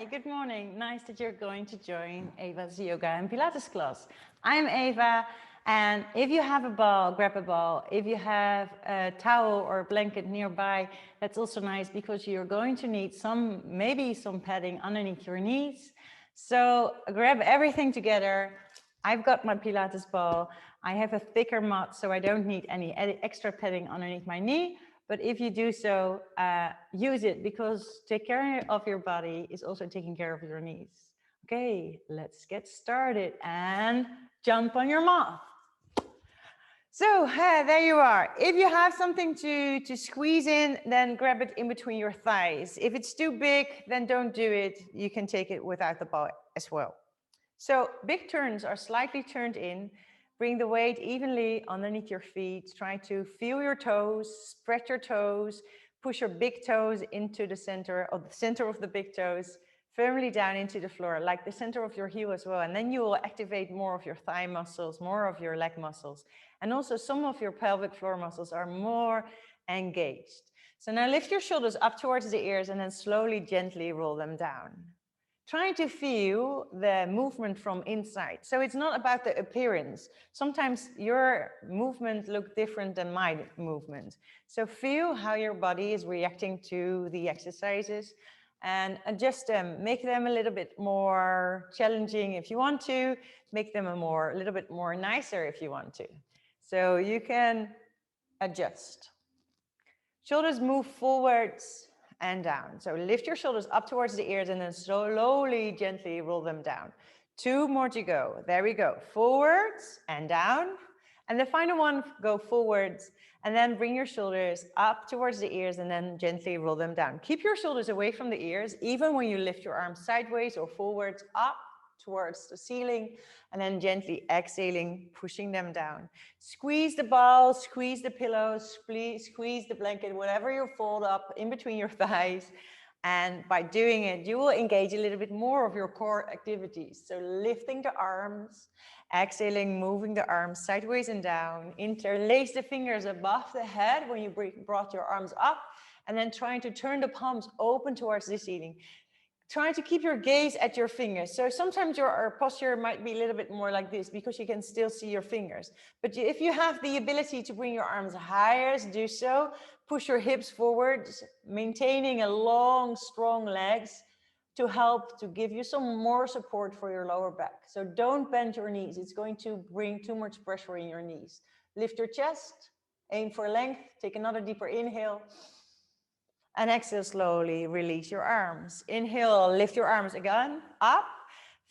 Good morning. Nice that you're going to join Eva's yoga and Pilates class. I'm Eva, and if you have a ball, grab a ball. If you have a towel or a blanket nearby, that's also nice because you're going to need maybe some padding underneath your knees. So grab everything together. I've got my Pilates ball. I have a thicker mat, so I don't need any extra padding underneath my knee. But if you do so, use it because take care of your body is also taking care of your knees. Okay, let's get started and jump on your mat. So there you are. If you have something to squeeze in, then grab it in between your thighs. If it's too big, then don't do it. You can take it without the ball as well. So big turns are slightly turned in. Bring the weight evenly underneath your feet. Try to feel your toes, spread your toes, push your big toes into the center of the big toes, firmly down into the floor, like the center of your heel as well. And then you will activate more of your thigh muscles, more of your leg muscles. And also some of your pelvic floor muscles are more engaged. So now lift your shoulders up towards the ears and then slowly, gently roll them down. Trying to feel the movement from inside. So it's not about the appearance. Sometimes your movement looks different than my movement. So feel how your body is reacting to the exercises and adjust them. Make them a little bit more challenging if you want to. Make them a little bit more nicer if you want to. So you can adjust. Shoulders move forwards and down. So lift your shoulders up towards the ears and then slowly, gently roll them down. 2 more to go. There we go. Forwards and down. And the final one, go forwards and then bring your shoulders up towards the ears and then gently roll them down. Keep your shoulders away from the ears, even when you lift your arms sideways or forwards, up towards the ceiling, and then gently exhaling, pushing them down. Squeeze the ball, squeeze the pillows, squeeze the blanket, whatever you fold up in between your thighs. And by doing it, you will engage a little bit more of your core activities. So lifting the arms, exhaling, moving the arms sideways and down, interlace the fingers above the head when you brought your arms up, and then trying to turn the palms open towards the ceiling. Try to keep your gaze at your fingers. So sometimes your posture might be a little bit more like this because you can still see your fingers. But if you have the ability to bring your arms higher, do so. Push your hips forward, maintaining a long, strong legs to help to give you some more support for your lower back. So don't bend your knees. It's going to bring too much pressure in your knees. Lift your chest, aim for length, take another deeper inhale. And exhale, slowly release your arms. Inhale, lift your arms again, up.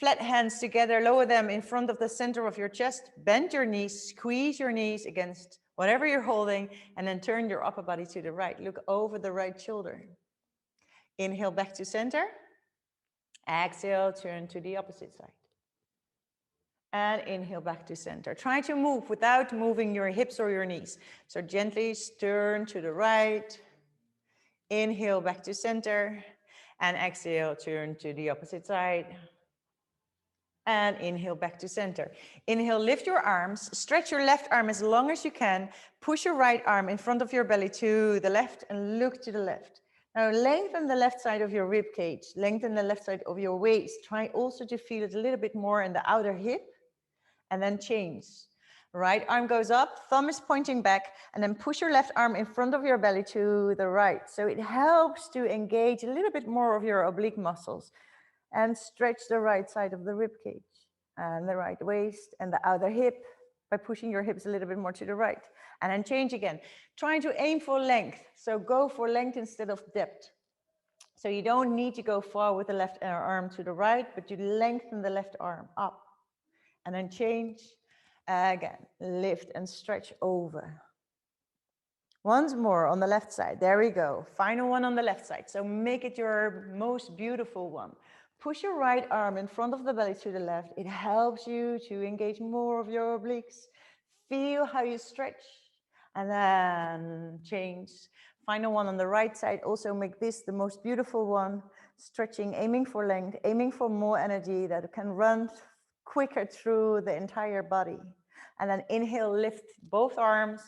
Flat hands together, lower them in front of the center of your chest. Bend your knees, squeeze your knees against whatever you're holding, and then turn your upper body to the right. Look over the right shoulder. Inhale, back to center. Exhale, turn to the opposite side. And inhale, back to center. Try to move without moving your hips or your knees. So gently turn to the right. Inhale, back to center, and exhale, turn to the opposite side. And inhale, back to center. Inhale, lift your arms, stretch your left arm as long as you can, push your right arm in front of your belly to the left and look to the left. Now lengthen the left side of your rib cage, lengthen the left side of your waist. Try also to feel it a little bit more in the outer hip, and then change. Right arm goes up, thumb is pointing back, and then push your left arm in front of your belly to the right. So it helps to engage a little bit more of your oblique muscles and stretch the right side of the rib cage and the right waist and the outer hip by pushing your hips a little bit more to the right. And then change again, trying to aim for length. So go for length instead of depth. So you don't need to go far with the left arm to the right, but you lengthen the left arm up and then change. Again, lift and stretch over. Once more on the left side. There we go. Final one on the left side. So make it your most beautiful one. Push your right arm in front of the belly to the left. It helps you to engage more of your obliques. Feel how you stretch and then change. Final one on the right side. Also make this the most beautiful one. Stretching, aiming for length, aiming for more energy that can run quicker through the entire body. And then inhale, lift both arms,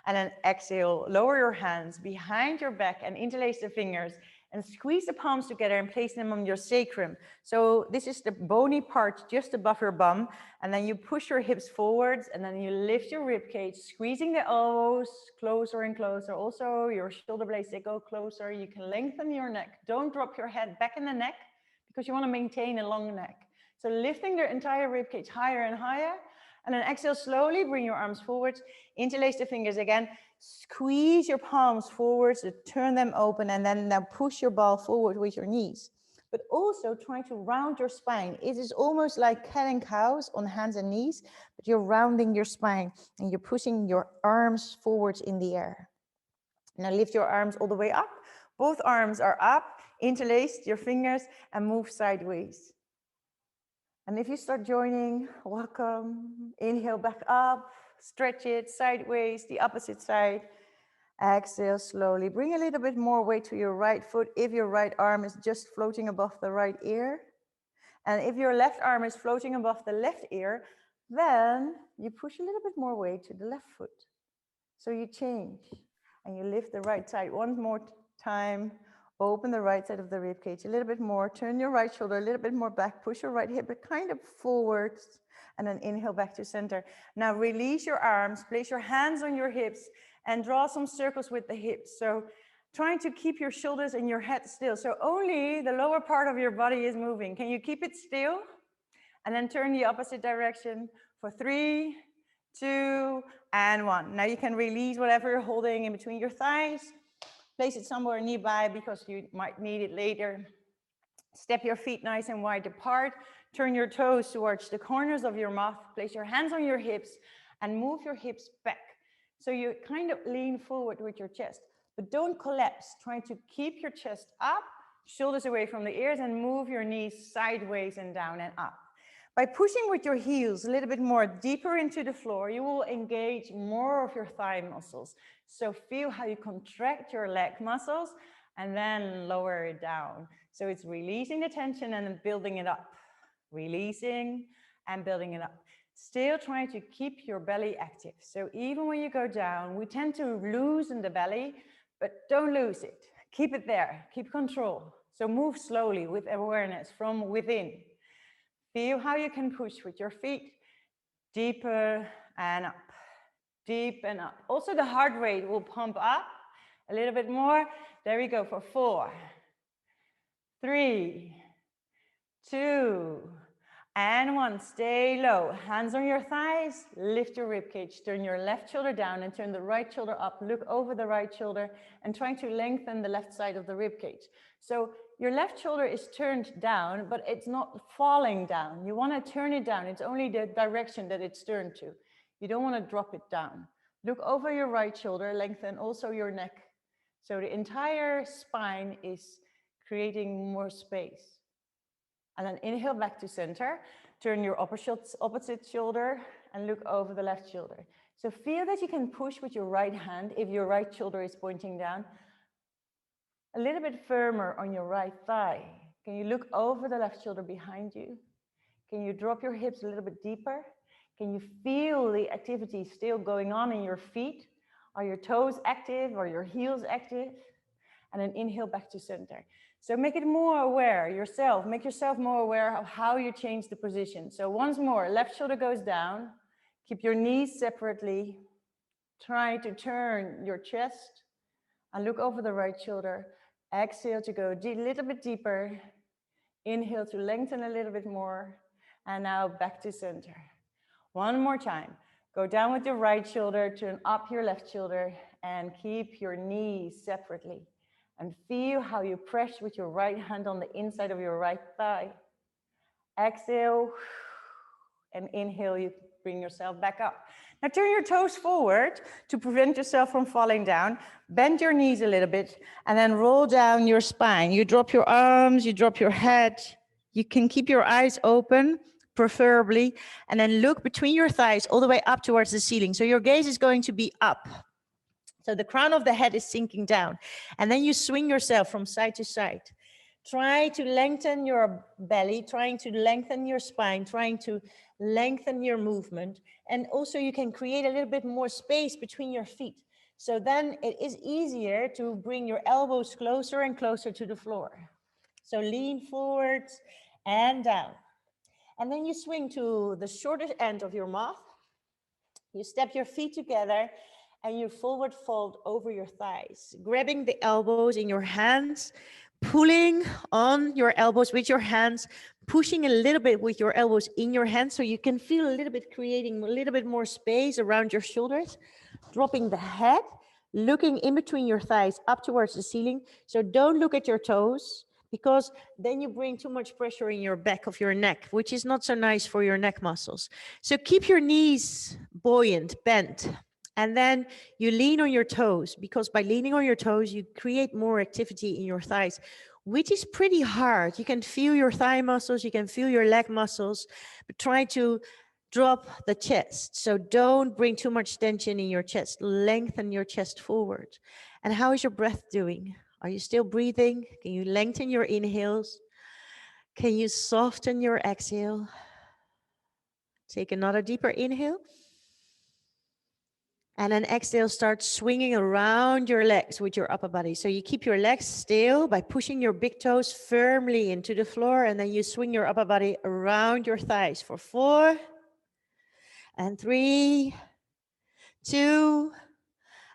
and then exhale, lower your hands behind your back and interlace the fingers and squeeze the palms together and place them on your sacrum. So this is the bony part just above your bum, and then you push your hips forwards, and then you lift your rib cage, squeezing the elbows closer and closer. Also, your shoulder blades, they go closer. You can lengthen your neck. Don't drop your head back in the neck because you want to maintain a long neck. So lifting the entire rib cage higher and higher, and then exhale slowly, bring your arms forwards, interlace the fingers again, squeeze your palms forwards, turn them open, and then now push your ball forward with your knees. But also try to round your spine. It is almost like cat and cows on hands and knees, but you're rounding your spine and you're pushing your arms forwards in the air. Now lift your arms all the way up. Both arms are up, interlace your fingers and move sideways. And if you start joining, welcome. Inhale back up, stretch it sideways, the opposite side. Exhale slowly. Bring a little bit more weight to your right foot if your right arm is just floating above the right ear. And if your left arm is floating above the left ear, then you push a little bit more weight to the left foot. So you change and you lift the right side one more time. Open the right side of the ribcage a little bit more. Turn your right shoulder a little bit more back. Push your right hip kind of forwards. And then inhale back to center. Now release your arms. Place your hands on your hips and draw some circles with the hips. So trying to keep your shoulders and your head still. So only the lower part of your body is moving. Can you keep it still? And then turn the opposite direction for 3, 2, and 1. Now you can release whatever you're holding in between your thighs. Place it somewhere nearby because you might need it later. Step your feet nice and wide apart. Turn your toes towards the corners of your mat. Place your hands on your hips and move your hips back. So you kind of lean forward with your chest, but don't collapse. Try to keep your chest up, shoulders away from the ears, and move your knees sideways and down and up. By pushing with your heels a little bit more deeper into the floor, you will engage more of your thigh muscles. So feel how you contract your leg muscles and then lower it down. So it's releasing the tension and then building it up. Releasing and building it up. Still trying to keep your belly active. So even when you go down, we tend to loosen the belly, but don't lose it. Keep it there, keep control. So move slowly with awareness from within. Feel how you can push with your feet, deeper and up, deep and up. Also the heart rate will pump up a little bit more. There we go for 4, 3, 2, and 1. Stay low. Hands on your thighs, lift your ribcage. Turn your left shoulder down and turn the right shoulder up. Look over the right shoulder and trying to lengthen the left side of the ribcage. So your left shoulder is turned down, but it's not falling down. You want to turn it down. It's only the direction that it's turned to. You don't want to drop it down. Look over your right shoulder, lengthen also your neck. So the entire spine is creating more space. And then inhale back to center. Turn your opposite shoulder and look over the left shoulder. So feel that you can push with your right hand if your right shoulder is pointing down. A little bit firmer on your right thigh. Can you look over the left shoulder behind you? Can you drop your hips a little bit deeper? Can you feel the activity still going on in your feet? Are your toes active? Are your heels active? And then inhale back to center. So make it more aware yourself. Make yourself more aware of how you change the position. So once more, left shoulder goes down. Keep your knees separately. Try to turn your chest and look over the right shoulder. Exhale to go a little bit deeper. Inhale to lengthen a little bit more. And now back to center. One more time. Go down with your right shoulder, turn up your left shoulder, and keep your knees separately. And feel how you press with your right hand on the inside of your right thigh. Exhale, and inhale, you bring yourself back up. Now turn your toes forward to prevent yourself from falling down. Bend your knees a little bit, and then roll down your spine. You drop your arms, you drop your head. You can keep your eyes open, preferably, and then look between your thighs all the way up towards the ceiling. So your gaze is going to be up. So the crown of the head is sinking down. And then you swing yourself from side to side. Try to lengthen your belly, trying to lengthen your spine, trying to lengthen your movement. And also you can create a little bit more space between your feet. So then it is easier to bring your elbows closer and closer to the floor. So lean forwards and down. And then you swing to the shortest end of your mat. You step your feet together and you forward fold over your thighs, grabbing the elbows in your hands, pulling on your elbows with your hands, pushing a little bit with your elbows in your hands so you can feel a little bit, creating a little bit more space around your shoulders, dropping the head, looking in between your thighs up towards the ceiling. So don't look at your toes, because then you bring too much pressure in your back of your neck, which is not so nice for your neck muscles. So keep your knees buoyant, bent, and then you lean on your toes, because by leaning on your toes, you create more activity in your thighs, which is pretty hard. You can feel your thigh muscles, you can feel your leg muscles, but try to drop the chest. So don't bring too much tension in your chest. Lengthen your chest forward. And how is your breath doing? Are you still breathing? Can you lengthen your inhales? Can you soften your exhale? Take another deeper inhale. And then exhale, start swinging around your legs with your upper body. So you keep your legs still by pushing your big toes firmly into the floor. And then you swing your upper body around your thighs for 4 and 3, 2,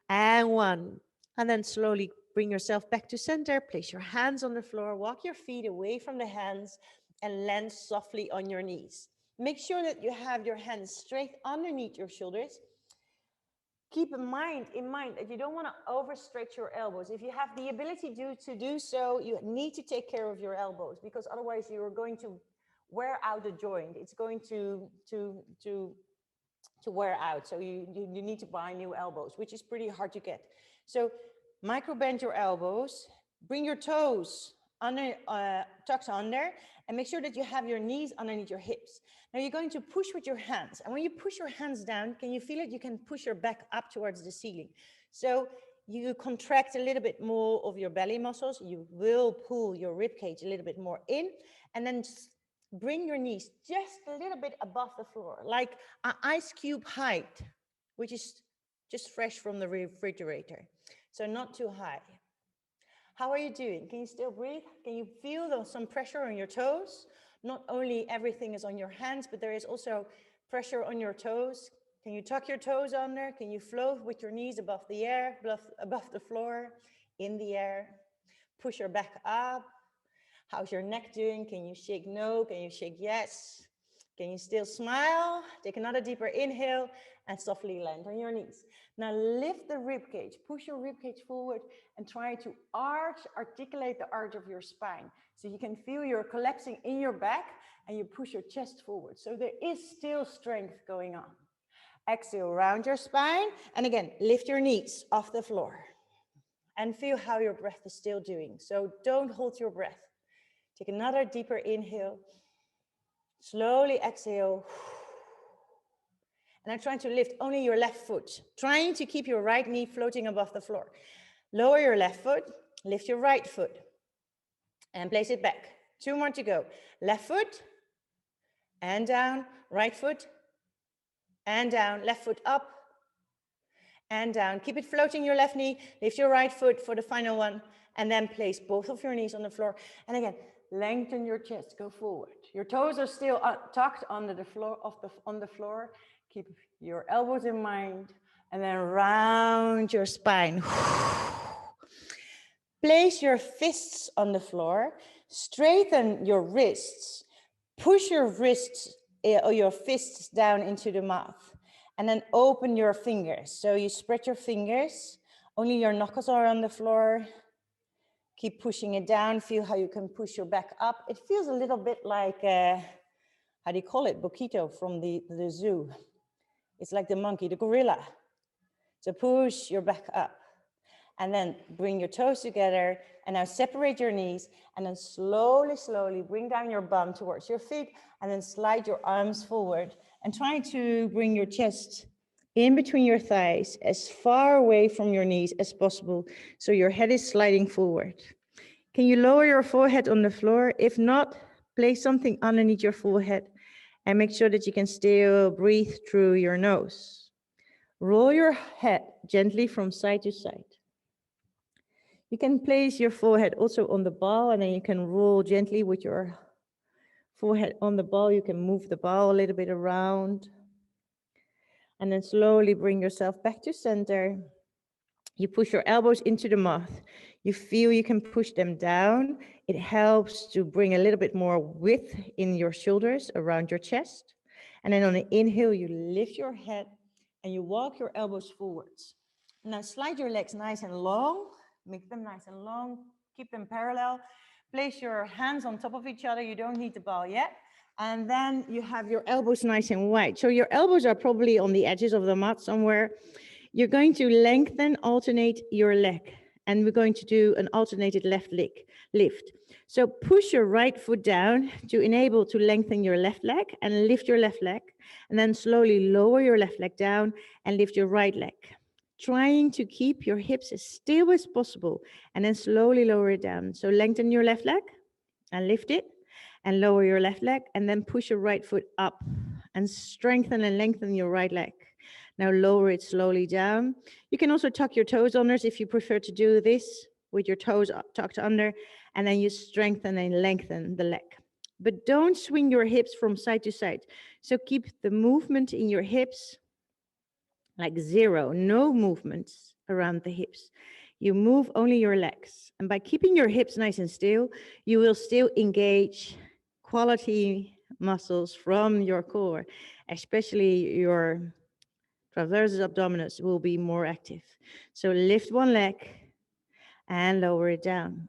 and 1. And then slowly bring yourself back to center. Place your hands on the floor. Walk your feet away from the hands and land softly on your knees. Make sure that you have your hands straight underneath your shoulders. Keep in mind that you don't want to overstretch your elbows. If you have the ability to do so, you need to take care of your elbows, because otherwise you're going to wear out the joint. It's going to wear out. So you need to buy new elbows, which is pretty hard to get. So micro bend your elbows, bring your toes under, tucked under, and make sure that you have your knees underneath your hips. Now you're going to push with your hands. And when you push your hands down, can you feel it? You can push your back up towards the ceiling. So you contract a little bit more of your belly muscles. You will pull your rib cage a little bit more in, and then bring your knees just a little bit above the floor, like an ice cube height, which is just fresh from the refrigerator. So not too high. How are you doing? Can you still breathe? Can you feel some pressure on your toes? Not only everything is on your hands, but there is also pressure on your toes. Can you tuck your toes under? Can you float with your knees above the air, above the floor, in the air? Push your back up. How's your neck doing? Can you shake no? Can you shake yes? Can you still smile? Take another deeper inhale and softly land on your knees. Now lift the rib cage, push your rib cage forward and try to articulate the arch of your spine. So you can feel you're collapsing in your back and you push your chest forward. So there is still strength going on. Exhale, round your spine. And again, lift your knees off the floor. And feel how your breath is still doing. So don't hold your breath. Take another deeper inhale. Slowly exhale. And I'm trying to lift only your left foot, trying to keep your right knee floating above the floor. Lower your left foot, lift your right foot, and place it back. 2 more to go. Left foot, and down. Right foot, and down. Left foot up, and down. Keep it floating your left knee. Lift your right foot for the final one, and then place both of your knees on the floor. And again, lengthen your chest, go forward. Your toes are still tucked under the floor, on the floor. Keep your elbows in mind, and then round your spine. Place your fists on the floor, straighten your wrists, push your wrists or your fists down into the mat, and then open your fingers. So you spread your fingers, only your knuckles are on the floor. Keep pushing it down. Feel how you can push your back up. It feels a little bit like, how do you call it? Boquito from the zoo. It's like the monkey, the gorilla. So push your back up. And then bring your toes together. And now separate your knees. And then slowly, slowly bring down your bum towards your feet. And then slide your arms forward. And try to bring your chest in between your thighs, as far away from your knees as possible, so your head is sliding forward. Can you lower your forehead on the floor? If not, place something underneath your forehead and make sure that you can still breathe through your nose. Roll your head gently from side to side. You can place your forehead also on the ball, and then you can roll gently with your forehead on the ball. You can move the ball a little bit around. And then slowly bring yourself back to center. You push your elbows into the mat. You feel you can push them down. It helps to bring a little bit more width in your shoulders around your chest. And then on the inhale, you lift your head and you walk your elbows forwards. Now slide your legs nice and long. Make them nice and long. Keep them parallel. Place your hands on top of each other. You don't need the ball yet. And then you have your elbows nice and wide. So your elbows are probably on the edges of the mat somewhere. You're going to lengthen, alternate your leg. And we're going to do an alternated left leg lift. So push your right foot down to enable to lengthen your left leg and lift your left leg. And then slowly lower your left leg down and lift your right leg. Trying to keep your hips as still as possible and then slowly lower it down. So lengthen your left leg and lift it and lower your left leg and then push your right foot up and strengthen and lengthen your right leg. Now lower it slowly down. You can also tuck your toes under if you prefer to do this with your toes tucked under, and then you strengthen and lengthen the leg. But don't swing your hips from side to side. So keep the movement in your hips like zero, no movements around the hips. You move only your legs. And by keeping your hips nice and still, you will still engage quality muscles from your core, especially your transversus abdominis will be more active. So lift one leg and lower it down.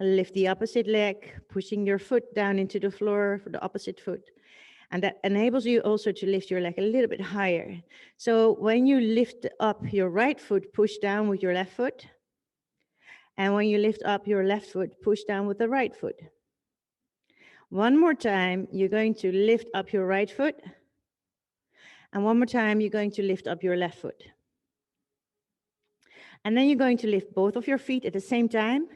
Lift the opposite leg, pushing your foot down into the floor for the opposite foot. And that enables you also to lift your leg a little bit higher. So when you lift up your right foot, push down with your left foot. And when you lift up your left foot, push down with the right foot. One more time, you're going to lift up your right foot. And one more time, you're going to lift up your left foot. And then you're going to lift both of your feet at the same time.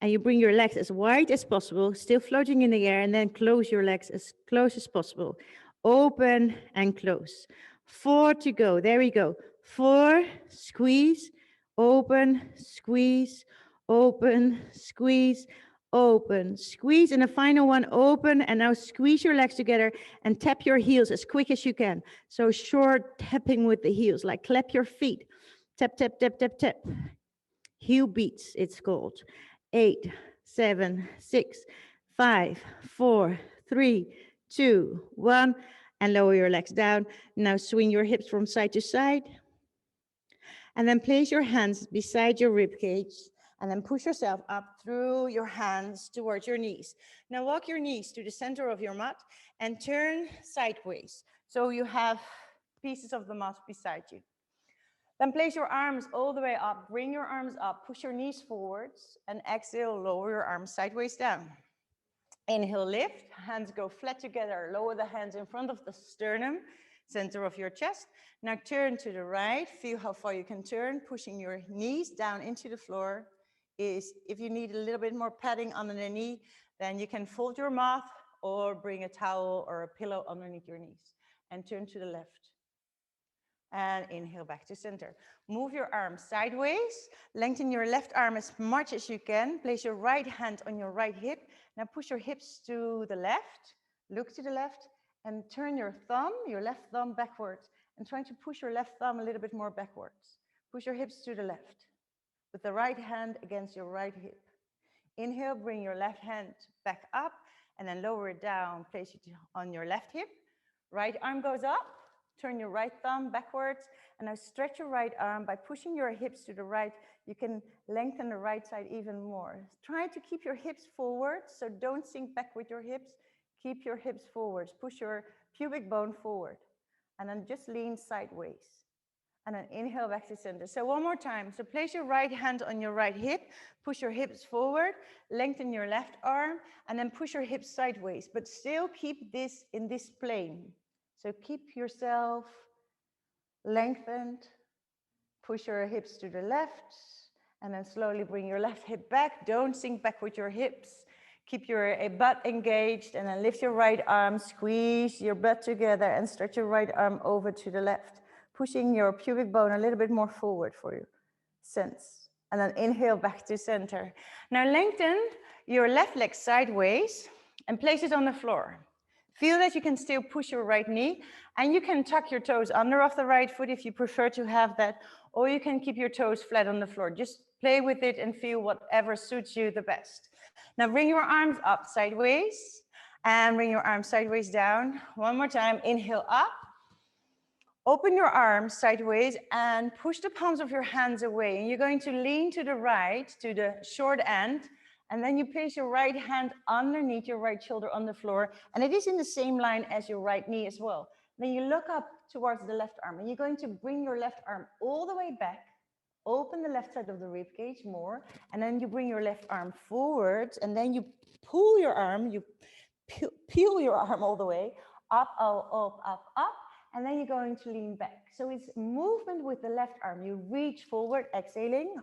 And you bring your legs as wide as possible, still floating in the air, and then close your legs as close as possible. Open and close. 4 to go. There we go. 4, squeeze, open, squeeze, open, squeeze, open, squeeze. And the final one, open. And now squeeze your legs together and tap your heels as quick as you can. So short tapping with the heels, like clap your feet. Tap, tap, tap, tap, tap. Heel beats, it's called. 8, 7, 6, 5, 4, 3, 2, 1. And lower your legs down. Now swing your hips from side to side. And then place your hands beside your rib cage. And then push yourself up through your hands towards your knees. Now walk your knees to the center of your mat and turn sideways. So you have pieces of the mat beside you. Then place your arms all the way up, bring your arms up, push your knees forwards, and exhale, lower your arms sideways down. Inhale, lift, hands go flat together, lower the hands in front of the sternum, center of your chest. Now turn to the right, feel how far you can turn, pushing your knees down into the floor. If you need a little bit more padding under the knee, then you can fold your mat or bring a towel or a pillow underneath your knees. And turn to the left. And inhale back to center. Move your arms sideways. Lengthen your left arm as much as you can. Place your right hand on your right hip. Now push your hips to the left. Look to the left and turn your left thumb backwards. And try to push your left thumb a little bit more backwards. Push your hips to the left with the right hand against your right hip. Inhale, bring your left hand back up and then lower it down. Place it on your left hip. Right arm goes up. Turn your right thumb backwards and now stretch your right arm. By pushing your hips to the right, you can lengthen the right side even more. Try to keep your hips forward, so don't sink back with your hips. Keep your hips forwards. Push your pubic bone forward and then just lean sideways. And then inhale back to center. So one more time. So place your right hand on your right hip, push your hips forward, lengthen your left arm, and then push your hips sideways, but still keep this in this plane. So keep yourself lengthened, push your hips to the left, and then slowly bring your left hip back. Don't sink back with your hips. Keep your butt engaged, and then lift your right arm, squeeze your butt together, and stretch your right arm over to the left. pushing your pubic bone a little bit more forward for your sense. And then inhale back to center. Now lengthen your left leg sideways and place it on the floor. Feel that you can still push your right knee, and you can tuck your toes under of the right foot if you prefer to have that, or you can keep your toes flat on the floor. Just play with it and feel whatever suits you the best. Now bring your arms up sideways and bring your arms sideways down. One more time, inhale up. Open your arms sideways and push the palms of your hands away. And you're going to lean to the right, to the short end. And then you place your right hand underneath your right shoulder on the floor. And it is in the same line as your right knee as well. Then you look up towards the left arm. And you're going to bring your left arm all the way back. Open the left side of the rib cage more. And then you bring your left arm forward. And then you pull your arm. You peel your arm all the way. Up, up, up, up, up. And then you're going to lean back. So it's movement with the left arm. You reach forward, exhaling,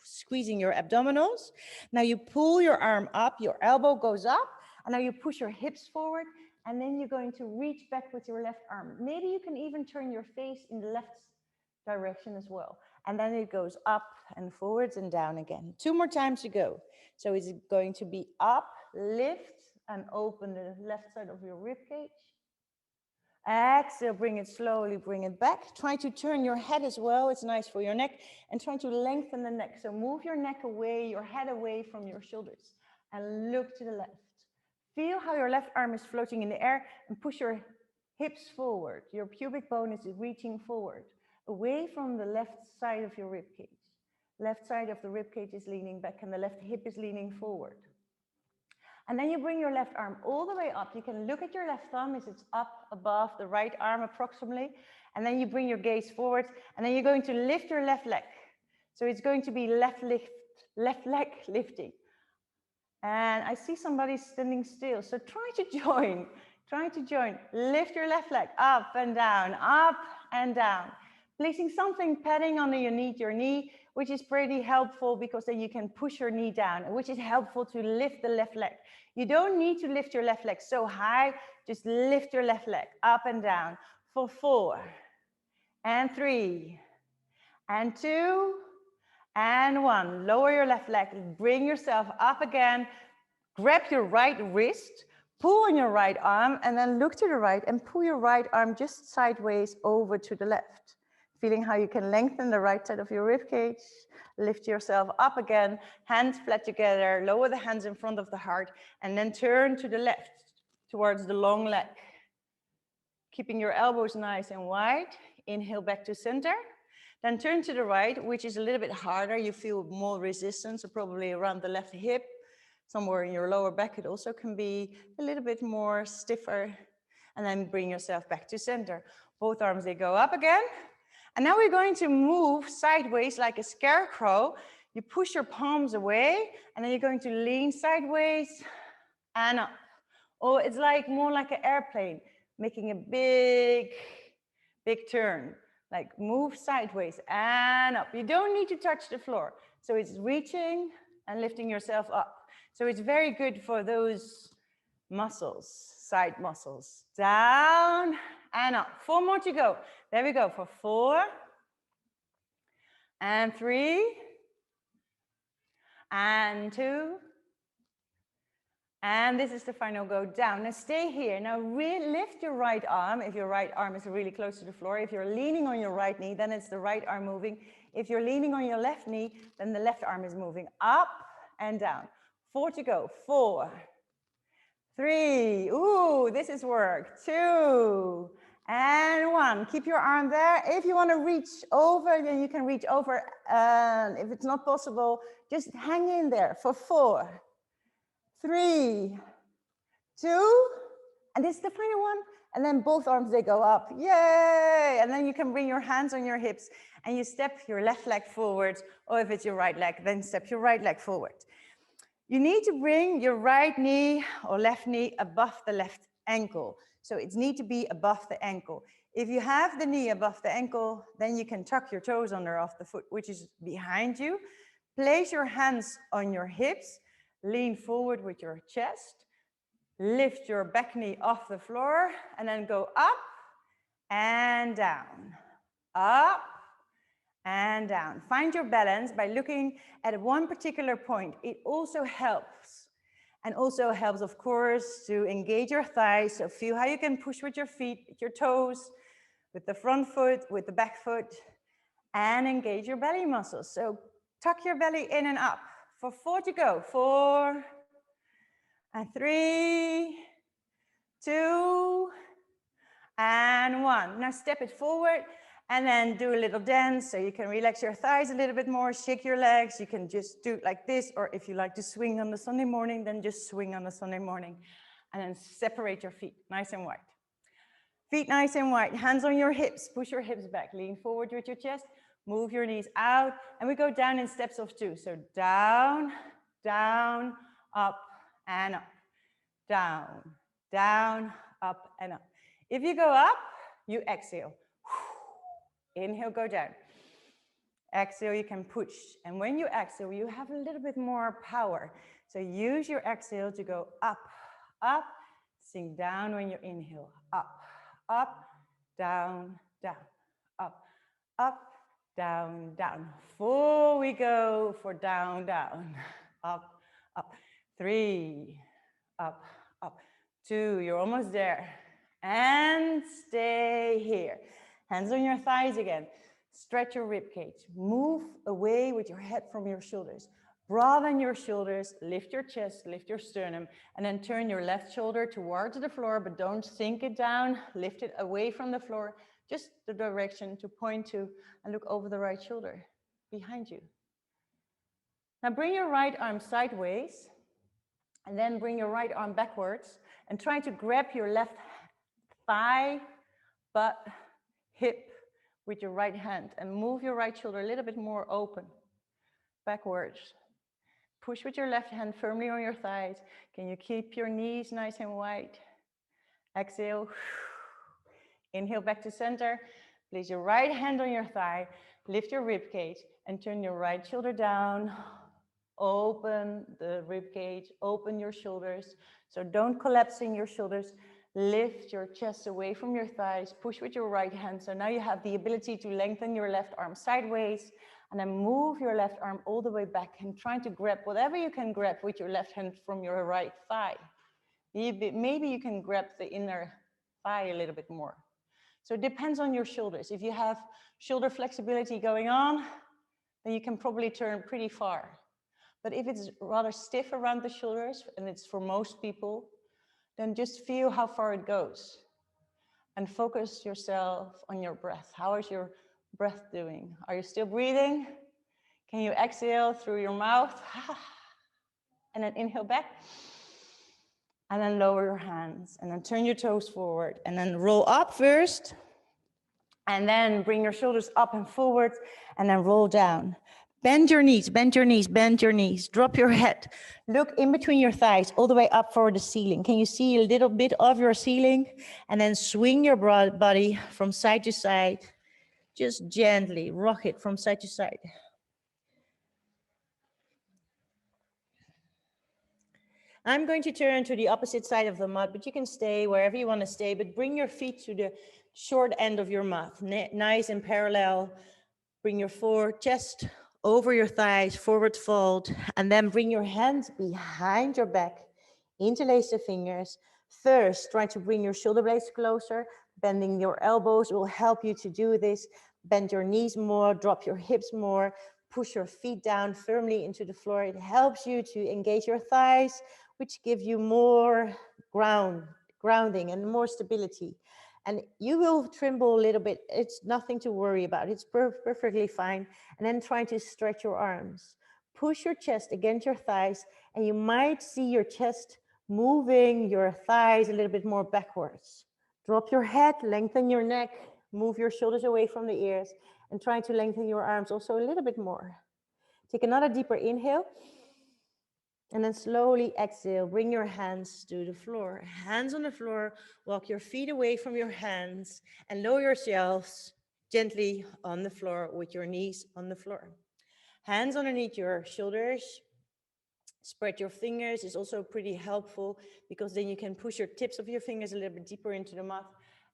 squeezing your abdominals. Now you pull your arm up, your elbow goes up, and now you push your hips forward, and then you're going to reach back with your left arm. Maybe you can even turn your face in the left direction as well. And then it goes up and forwards and down again. 2 more times to go. So it's going to be up, lift, and open the left side of your rib cage. Exhale, bring it slowly, bring it back. Try to turn your head as well. It's nice for your neck. And try to lengthen the neck. So move your neck away, your head away from your shoulders. And look to the left. Feel how your left arm is floating in the air and push your hips forward. Your pubic bone is reaching forward, away from the left side of your rib cage. Left side of the rib cage is leaning back and the left hip is leaning forward. And then you bring your left arm all the way up. You can look at your left thumb as it's up above the right arm approximately. And then you bring your gaze forward. And then you're going to lift your left leg. So it's going to be left leg lifting. And I see somebody standing still. So try to join. Try to join. Lift your left leg up and down, up and down. Placing something padding underneath your knee, which is pretty helpful because then you can push your knee down, which is helpful to lift the left leg. You don't need to lift your left leg so high, just lift your left leg up and down for 4 and 3 and 2 and 1. Lower your left leg, bring yourself up again, grab your right wrist, pull on your right arm and then look to the right and pull your right arm just sideways over to the left. Feeling how you can lengthen the right side of your rib cage, lift yourself up again, hands flat together, lower the hands in front of the heart, and then turn to the left towards the long leg. Keeping your elbows nice and wide, inhale back to center, then turn to the right, which is a little bit harder. You feel more resistance, so probably around the left hip, somewhere in your lower back. It also can be a little bit more stiffer, and then bring yourself back to center. Both arms, they go up again. And now we're going to move sideways like a scarecrow. You push your palms away, and then you're going to lean sideways and up. Or it's like more like an airplane, making a big turn. Like move sideways and up. You don't need to touch the floor. So it's reaching and lifting yourself up. So it's very good for those muscles, side muscles. Down and up. 4 more to go. There we go for 4 and 3 and 2. And this is the final go down. Now stay here. Now lift your right arm if your right arm is really close to the floor. If you're leaning on your right knee, then it's the right arm moving. If you're leaning on your left knee, then the left arm is moving up and down. 4 to go. 4, 3. Ooh, this is work. 2 and 1. Keep your arm there. If you want to reach over, then you can reach over. And if it's not possible, just hang in there for 4, 3, 2, and this is the final one. And then both arms, they go up. Yay! And then you can bring your hands on your hips and you step your left leg forward, or if it's your right leg, then step your right leg forward. You need to bring your right knee or left knee above the left ankle. So it needs to be above the ankle. If you have the knee above the ankle, then you can tuck your toes under off the foot, which is behind you. Place your hands on your hips. Lean forward with your chest. Lift your back knee off the floor and then go up and down, up and down. Find your balance by looking at one particular point. It also helps. And also helps, of course, to engage your thighs. So feel how you can push with your feet, with your toes, with the front foot, with the back foot, and engage your belly muscles. So tuck your belly in and up. For 4 to go. 4, and 3, 2, and 1. Now step it forward and then do a little dance so you can relax your thighs a little bit more, shake your legs. You can just do it like this, or if you like to swing on the Sunday morning, then just swing on the Sunday morning. And then separate your feet, nice and wide. Feet nice and wide, hands on your hips, push your hips back, lean forward with your chest, move your knees out, and we go down in steps of 2. So down, down, up, and up. Down, down, up, and up. If you go up, you exhale. Inhale, go down. Exhale, you can push. And when you exhale, you have a little bit more power. So use your exhale to go up, up, sink down when you inhale. Up, up, down, down, up, up, down, down. 4 we go for down, down, up, up. 3, up, up. 2, you're almost there. And stay here. Hands on your thighs again. Stretch your rib cage. Move away with your head from your shoulders. Broaden your shoulders, lift your chest, lift your sternum, and then turn your left shoulder towards the floor, but don't sink it down. Lift it away from the floor, just the direction to point to, and look over the right shoulder behind you. Now bring your right arm sideways, and then bring your right arm backwards, and try to grab your left thigh, butt, hip with your right hand, and move your right shoulder a little bit more open, backwards. Push with your left hand firmly on your thighs. Can you keep your knees nice and wide? Exhale. Inhale back to center. Place your right hand on your thigh, lift your rib cage, and turn your right shoulder down. Open the rib cage, open your shoulders. So don't collapse in your shoulders. Lift your chest away from your thighs, push with your right hand. So now you have the ability to lengthen your left arm sideways, and then move your left arm all the way back and try to grab whatever you can grab with your left hand from your right thigh. Maybe you can grab the inner thigh a little bit more. So it depends on your shoulders. If you have shoulder flexibility going on, then you can probably turn pretty far. But if it's rather stiff around the shoulders, and it's for most people, then just feel how far it goes. And focus yourself on your breath. How is your breath doing? Are you still breathing? Can you exhale through your mouth? And then inhale back. And then lower your hands. And then turn your toes forward. And then roll up first. And then bring your shoulders up and forward. And then roll down. Bend your knees, bend your knees, bend your knees. Drop your head. Look in between your thighs, all the way up for the ceiling. Can you see a little bit of your ceiling? And then swing your body from side to side. Just gently rock it from side to side. I'm going to turn to the opposite side of the mat, but you can stay wherever you want to stay, but bring your feet to the short end of your mat, nice and parallel. Bring your chest over your thighs, forward fold, and then bring your hands behind your back, interlace the fingers. First, try to bring your shoulder blades closer. Bending your elbows will help you to do this. Bend your knees more, drop your hips more, push your feet down firmly into the floor. It helps you to engage your thighs, which give you more grounding and more stability. And you will tremble a little bit. It's nothing to worry about. It's perfectly fine. And then try to stretch your arms. Push your chest against your thighs, and you might see your chest moving your thighs a little bit more backwards. Drop your head, lengthen your neck, move your shoulders away from the ears, and try to lengthen your arms also a little bit more. Take another deeper inhale. And then slowly exhale, bring your hands to the floor. Hands on the floor, walk your feet away from your hands and lower yourselves gently on the floor with your knees on the floor. Hands underneath your shoulders. Spread your fingers is also pretty helpful because then you can push your tips of your fingers a little bit deeper into the mat.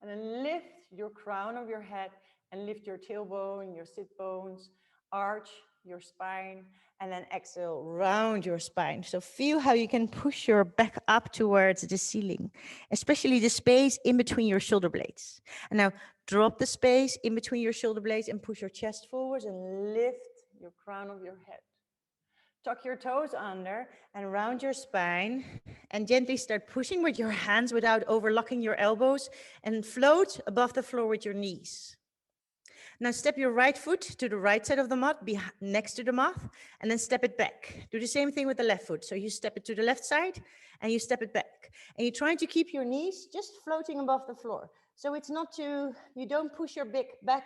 And then lift your crown of your head and lift your tailbone, your sit bones, arch your spine, and then exhale, round your spine. So feel how you can push your back up towards the ceiling, especially the space in between your shoulder blades. And now drop the space in between your shoulder blades and push your chest forwards and lift your crown of your head. Tuck your toes under and round your spine and gently start pushing with your hands without overlocking your elbows and float above the floor with your knees. Now step your right foot to the right side of the mat, next to the mat, and then step it back. Do the same thing with the left foot. So you step it to the left side and you step it back. And you're trying to keep your knees just floating above the floor. So it's not too, you don't push your big back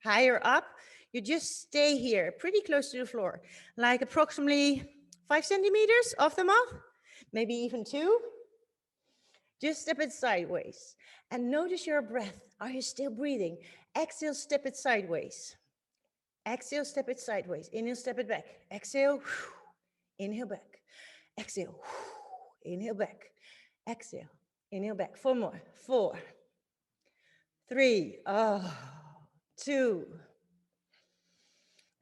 higher up. You just stay here, pretty close to the floor, like approximately 5 centimeters off the mat, maybe even 2. Just step it sideways and notice your breath. Are you still breathing? Exhale, step it sideways. Exhale, step it sideways. Inhale, step it back. Exhale, inhale back. Exhale, inhale back. Exhale, inhale back. 4 more. 4, 3, 2,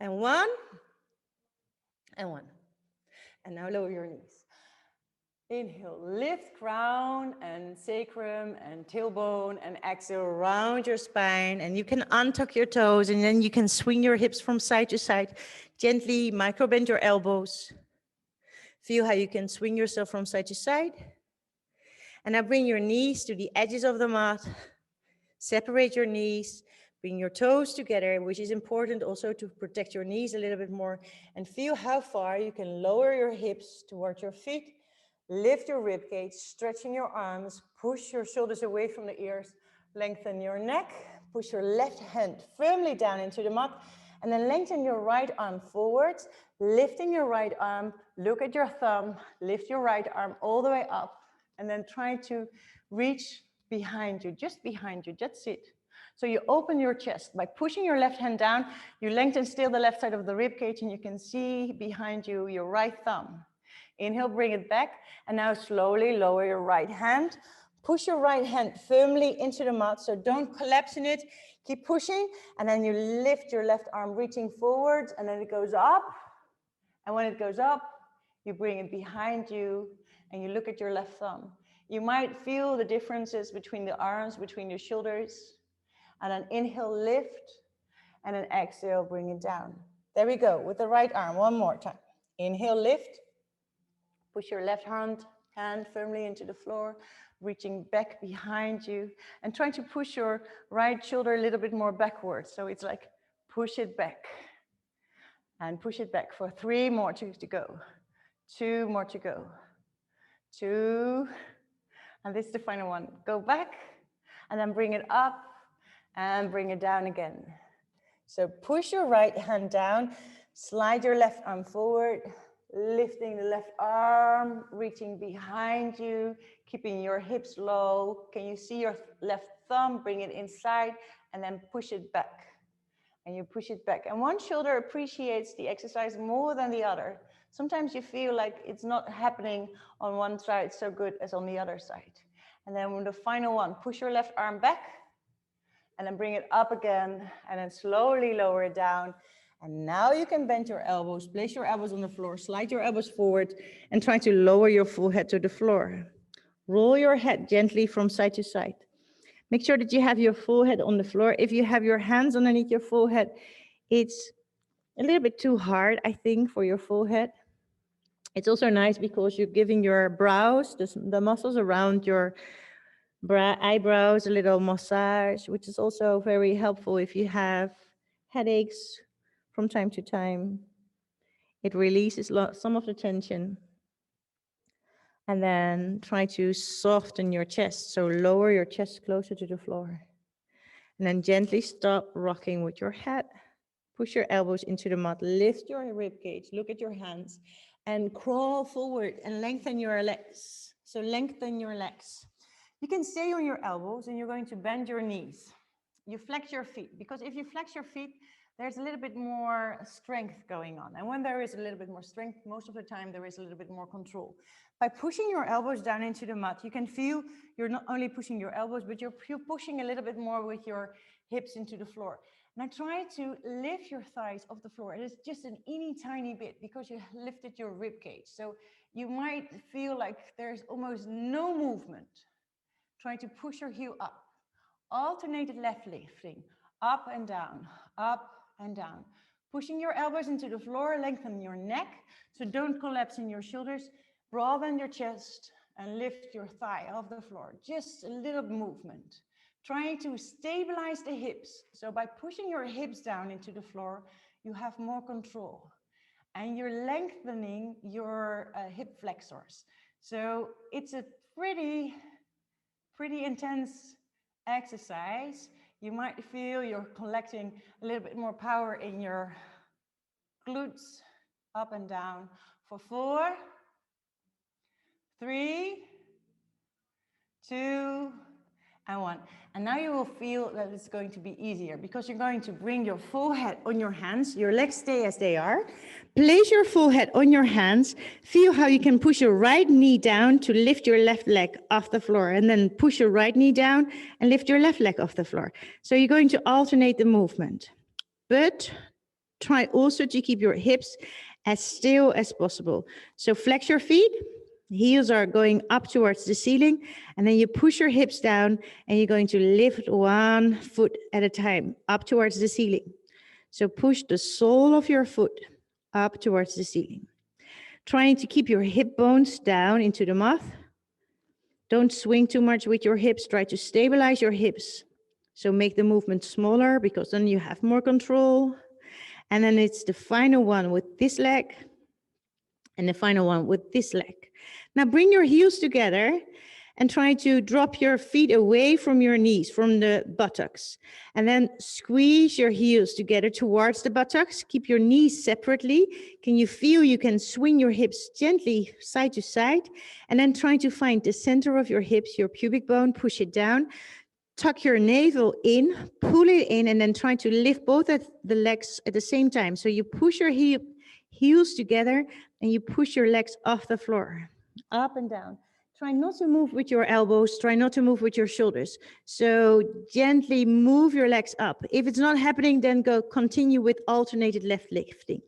and 1, and 1. And now lower your knees. Inhale, lift crown and sacrum and tailbone, and exhale, round your spine. And you can untuck your toes, and then you can swing your hips from side to side. Gently micro bend your elbows. Feel how you can swing yourself from side to side. And now bring your knees to the edges of the mat. Separate your knees. Bring your toes together, which is important also to protect your knees a little bit more. And feel how far you can lower your hips towards your feet. Lift your rib cage, stretching your arms, push your shoulders away from the ears, lengthen your neck, push your left hand firmly down into the mat, and then lengthen your right arm forwards, lifting your right arm, look at your thumb, lift your right arm all the way up, and then try to reach behind you, just sit. So you open your chest by pushing your left hand down, you lengthen still the left side of the rib cage, and you can see behind you your right thumb. Inhale, bring it back, and now slowly lower your right hand. Push your right hand firmly into the mat, so don't collapse in it. Keep pushing, and then you lift your left arm, reaching forwards, and then it goes up. And when it goes up, you bring it behind you, and you look at your left thumb. You might feel the differences between the arms, between your shoulders. And then inhale, lift, and then exhale, bring it down. There we go, with the right arm, one more time. Inhale, lift. Push your left hand firmly into the floor, reaching back behind you, and trying to push your right shoulder a little bit more backwards. So it's like push it back and push it back for 3 more to go. 2 more to go. 2, and this is the final one. Go back and then bring it up and bring it down again. So push your right hand down, slide your left arm forward, lifting the left arm, reaching behind you, keeping your hips low. Can you see your left thumb? Bring it inside and then push it back. And you push it back. And one shoulder appreciates the exercise more than the other. Sometimes you feel like it's not happening on one side so good as on the other side. And then with the final one, push your left arm back and then bring it up again and then slowly lower it down. And now you can bend your elbows, place your elbows on the floor, slide your elbows forward, and try to lower your full head to the floor. Roll your head gently from side to side. Make sure that you have your full head on the floor. If you have your hands underneath your full head, it's a little bit too hard, I think, for your full head. It's also nice because you're giving your brows, the muscles around your eyebrows, a little massage, which is also very helpful if you have headaches from time to time. It releases some of the tension. And then try to soften your chest. So lower your chest closer to the floor. And then gently stop rocking with your head. Push your elbows into the mat. Lift your rib cage. Look at your hands. And crawl forward and lengthen your legs. So lengthen your legs. You can stay on your elbows and you're going to bend your knees. You flex your feet. Because if you flex your feet, there's a little bit more strength going on. And when there is a little bit more strength, most of the time there is a little bit more control. By pushing your elbows down into the mat, you can feel you're not only pushing your elbows, but you're pushing a little bit more with your hips into the floor. And I try to lift your thighs off the floor. It is just an teeny tiny bit because you lifted your rib cage. So you might feel like there's almost no movement. Try to push your heel up. Alternated left lifting, up and down, up and down. Pushing your elbows into the floor, lengthen your neck, so don't collapse in your shoulders. Broaden your chest and lift your thigh off the floor. Just a little movement. Trying to stabilize the hips. So by pushing your hips down into the floor, you have more control. And you're lengthening your hip flexors. So it's a pretty intense exercise. You might feel you're collecting a little bit more power in your glutes, up and down, for 4, 3, 2, and 1. And now you will feel that it's going to be easier because you're going to bring your full head on your hands. Your legs stay as they are. Place your full head on your hands. Feel how you can push your right knee down to lift your left leg off the floor, and then push your right knee down and lift your left leg off the floor. So you're going to alternate the movement, but try also to keep your hips as still as possible. So flex your feet. Heels are going up towards the ceiling, and then you push your hips down and you're going to lift one foot at a time up towards the ceiling. So push the sole of your foot up towards the ceiling. Trying to keep your hip bones down into the mat. Don't swing too much with your hips. Try to stabilize your hips. So make the movement smaller because then you have more control. And then it's the final one with this leg and the final one with this leg. Now bring your heels together and try to drop your feet away from your knees, from the buttocks. And then squeeze your heels together towards the buttocks. Keep your knees separately. Can you feel you can swing your hips gently side to side? And then try to find the center of your hips, your pubic bone, push it down. Tuck your navel in, pull it in, and then try to lift both of the legs at the same time. So you push your heels together and you push your legs off the floor, up and down. Try not to move with your elbows. Try not to move with your shoulders. So gently move your legs up. If it's not happening, then continue with alternated left lifting,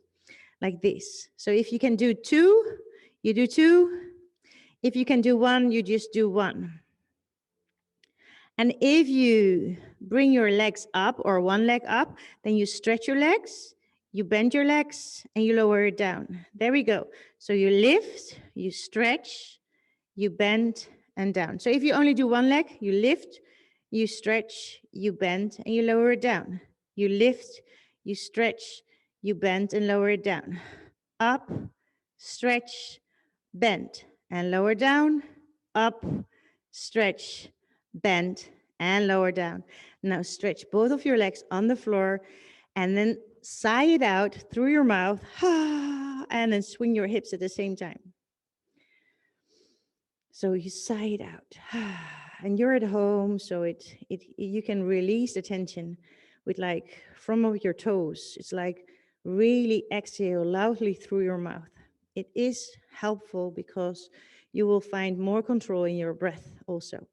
like this. So if you can do 2, you do 2. If you can do 1, you just do 1. And if you bring your legs up or one leg up, then you stretch your legs, you bend your legs, and you lower it down. There we go. So you lift, you stretch, you bend, and down. So if you only do one leg, you lift, you stretch, you bend, and you lower it down. You lift, you stretch, you bend, and lower it down. Up, stretch, bend, and lower down. Up, stretch, bend, and lower down. Now stretch both of your legs on the floor and then sigh it out through your mouth, and then swing your hips at the same time. So you sigh it out, and you're at home, so you can release the tension with from your toes. It's like really exhale loudly through your mouth. It is helpful because you will find more control in your breath also.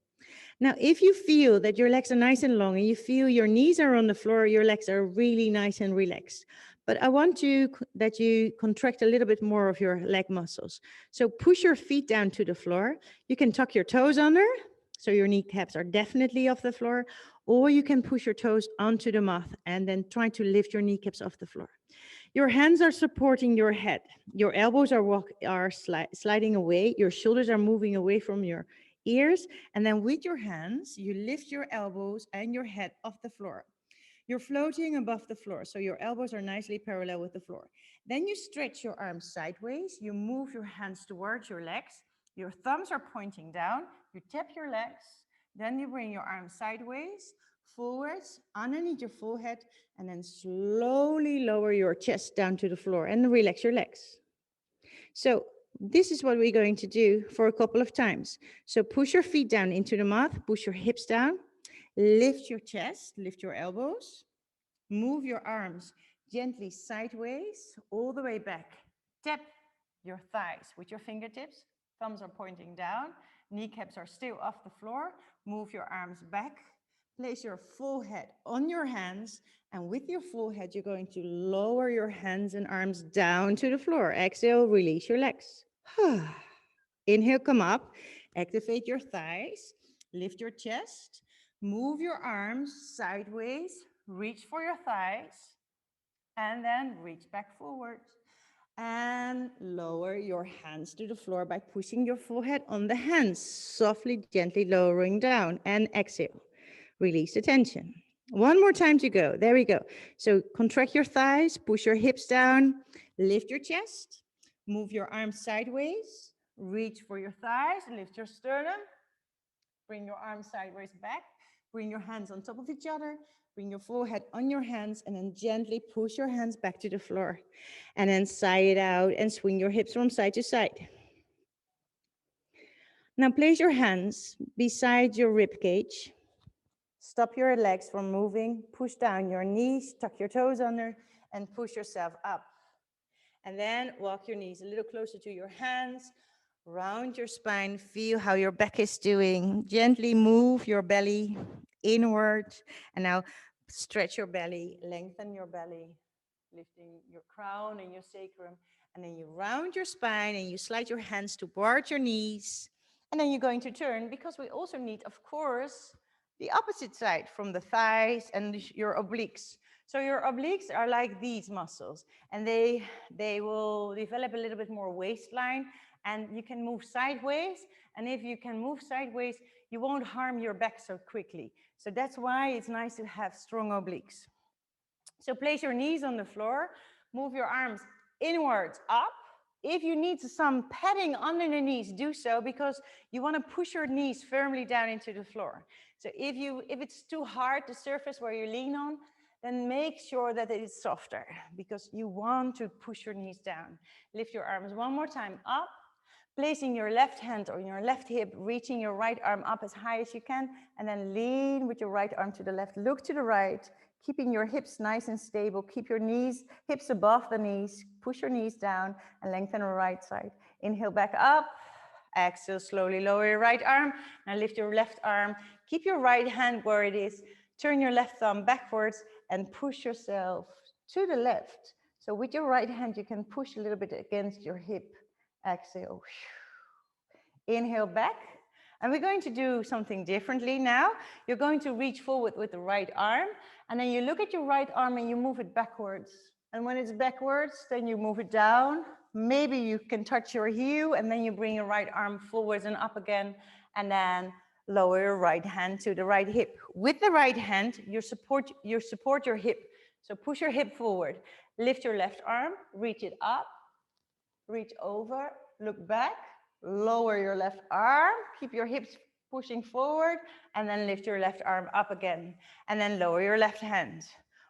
Now, if you feel that your legs are nice and long and you feel your knees are on the floor, your legs are really nice and relaxed. But I want that you contract a little bit more of your leg muscles. So push your feet down to the floor. You can tuck your toes under, so your kneecaps are definitely off the floor, or you can push your toes onto the mat and then try to lift your kneecaps off the floor. Your hands are supporting your head. Your elbows are sliding away. Your shoulders are moving away from your ears, and then with your hands, you lift your elbows and your head off the floor. You're floating above the floor, so your elbows are nicely parallel with the floor. Then you stretch your arms sideways, you move your hands towards your legs, your thumbs are pointing down, you tap your legs, then you bring your arms sideways, forwards, underneath your forehead, and then slowly lower your chest down to the floor and relax your legs. So this is what we're going to do for a couple of times. So push your feet down into the mat, push your hips down, lift your chest, lift your elbows, move your arms gently sideways, all the way back. Tap your thighs with your fingertips. Thumbs are pointing down. Kneecaps are still off the floor. Move your arms back. Place your forehead on your hands. And with your forehead, you're going to lower your hands and arms down to the floor. Exhale, release your legs. Inhale, come up. Activate your thighs. Lift your chest. Move your arms sideways. Reach for your thighs. And then reach back forward. And lower your hands to the floor by pushing your forehead on the hands. Softly, gently lowering down. And exhale. Release the tension. One more time to go. There we go. So contract your thighs. Push your hips down. Lift your chest. Move your arms sideways. Reach for your thighs. Lift your sternum. Bring your arms sideways back. Bring your hands on top of each other. Bring your forehead on your hands and then gently push your hands back to the floor. And then sigh it out and swing your hips from side to side. Now place your hands beside your rib cage. Stop your legs from moving. Push down your knees, tuck your toes under, and push yourself up. And then walk your knees a little closer to your hands. Round your spine, feel how your back is doing. Gently move your belly inward. And now stretch your belly, lengthen your belly, lifting your crown and your sacrum. And then you round your spine and you slide your hands toward your knees. And then you're going to turn, because we also need, of course, the opposite side from the thighs and your obliques. So your obliques are like these muscles, and they will develop a little bit more waistline, and you can move sideways. And if you can move sideways, you won't harm your back so quickly. So that's why it's nice to have strong obliques. So place your knees on the floor, move your arms inwards up. If you need some padding under the knees, do so, because you want to push your knees firmly down into the floor. So if it's too hard, the surface where you lean on, then make sure that it is softer, because you want to push your knees down. Lift your arms one more time up, placing your left hand on your left hip, reaching your right arm up as high as you can, and then lean with your right arm to the left. Look to the right, keeping your hips nice and stable. Keep your hips above the knees. Push your knees down and lengthen the right side. Inhale back up. Exhale, slowly lower your right arm. Now lift your left arm. Keep your right hand where it is. Turn your left thumb backwards and push yourself to the left. So with your right hand, you can push a little bit against your hip. Exhale. Inhale back. And we're going to do something differently now. You're going to reach forward with the right arm. And then you look at your right arm and you move it backwards. And when it's backwards, then you move it down. Maybe you can touch your heel, and then you bring your right arm forwards and up again. And then lower your right hand to the right hip. With the right hand, you support your hip. So push your hip forward. Lift your left arm, reach it up, reach over, look back, lower your left arm, keep your hips pushing forward, and then lift your left arm up again. And then lower your left hand.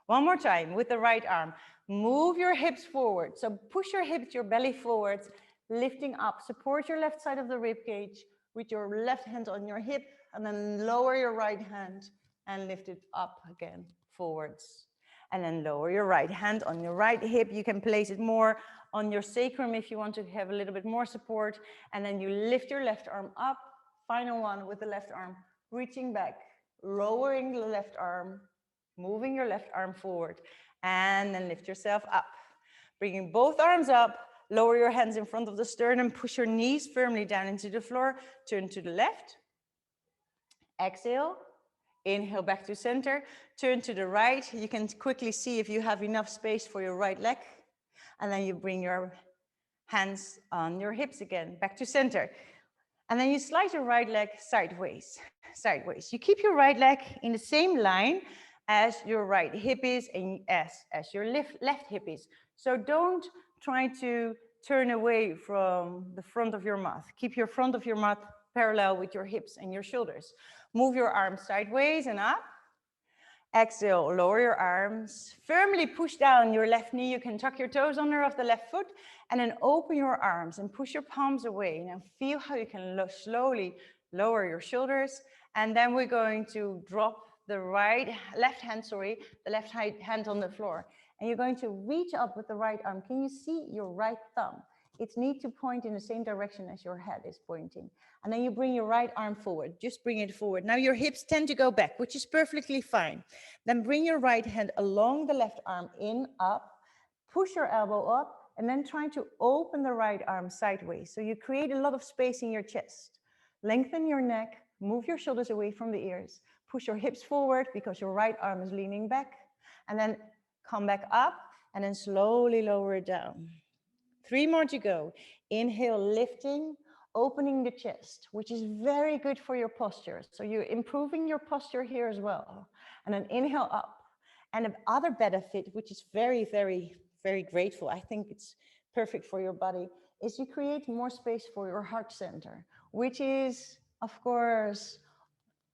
One more time with the right arm. Move your hips forward. So push your hips, your belly forwards, lifting up. Support your left side of the rib cage with your left hand on your hip, and then lower your right hand and lift it up again, forwards. And then lower your right hand on your right hip. You can place it more on your sacrum if you want to have a little bit more support. And then you lift your left arm up. Final one with the left arm, reaching back, lowering the left arm, moving your left arm forward, and then lift yourself up. Bringing both arms up, lower your hands in front of the sternum, push your knees firmly down into the floor, turn to the left. Exhale. Inhale back to center, turn to the right. You can quickly see if you have enough space for your right leg. And then you bring your hands on your hips again, back to center. And then you slide your right leg sideways, sideways. You keep your right leg in the same line as your right hip is and as your left hip is. So don't try to turn away from the front of your mat. Keep your front of your mat parallel with your hips and your shoulders. Move your arms sideways and up. Exhale, lower your arms. Firmly push down your left knee. You can tuck your toes under of the left foot and then open your arms and push your palms away. Now feel how you can slowly lower your shoulders. And then we're going to drop the left hand on the floor. And you're going to reach up with the right arm. Can you see your right thumb? It needs to point in the same direction as your head is pointing. And then you bring your right arm forward. Just bring it forward. Now your hips tend to go back, which is perfectly fine. Then bring your right hand along the left arm, in, up. Push your elbow up, and then try to open the right arm sideways. So you create a lot of space in your chest. Lengthen your neck, move your shoulders away from the ears. Push your hips forward because your right arm is leaning back. And then come back up, and then slowly lower it down. 3 more to go. Inhale, lifting, opening the chest, which is very good for your posture. So you're improving your posture here as well. And then inhale up. And the other benefit, which is very, very, very grateful, I think it's perfect for your body, is you create more space for your heart center, which is, of course,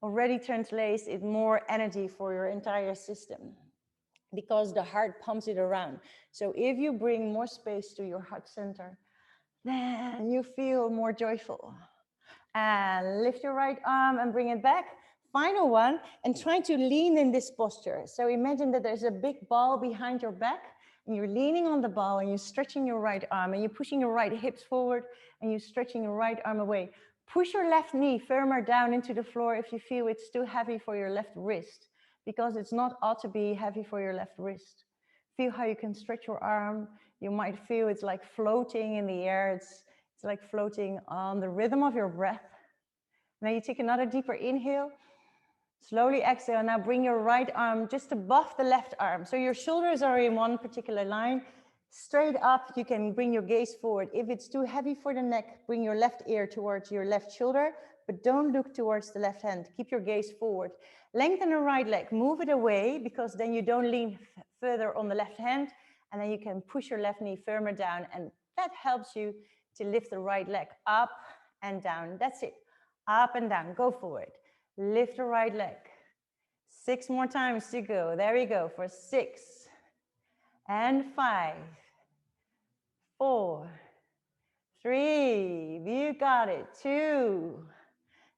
already translates it more energy for your entire system, because the heart pumps it around. So if you bring more space to your heart center, then you feel more joyful. And lift your right arm and bring it back. Final one, and try to lean in this posture. So imagine that there's a big ball behind your back, and you're leaning on the ball, and you're stretching your right arm, and you're pushing your right hips forward, and you're stretching your right arm away. Push your left knee firmer down into the floor if you feel it's too heavy for your left wrist, because it's not ought to be heavy for your left wrist. Feel how you can stretch your arm. You might feel it's like floating in the air. It's like floating on the rhythm of your breath. Now you take another deeper inhale. Slowly exhale. Now bring your right arm just above the left arm. So your shoulders are in one particular line. Straight up, you can bring your gaze forward. If it's too heavy for the neck, bring your left ear towards your left shoulder, but don't look towards the left hand. Keep your gaze forward. Lengthen the right leg, move it away, because then you don't lean further on the left hand, and then you can push your left knee firmer down, and that helps you to lift the right leg up and down. That's it. Up and down. Go forward. Lift the right leg. 6 more times to go. There we go for 6 and 5, 4, 3. You got it. 2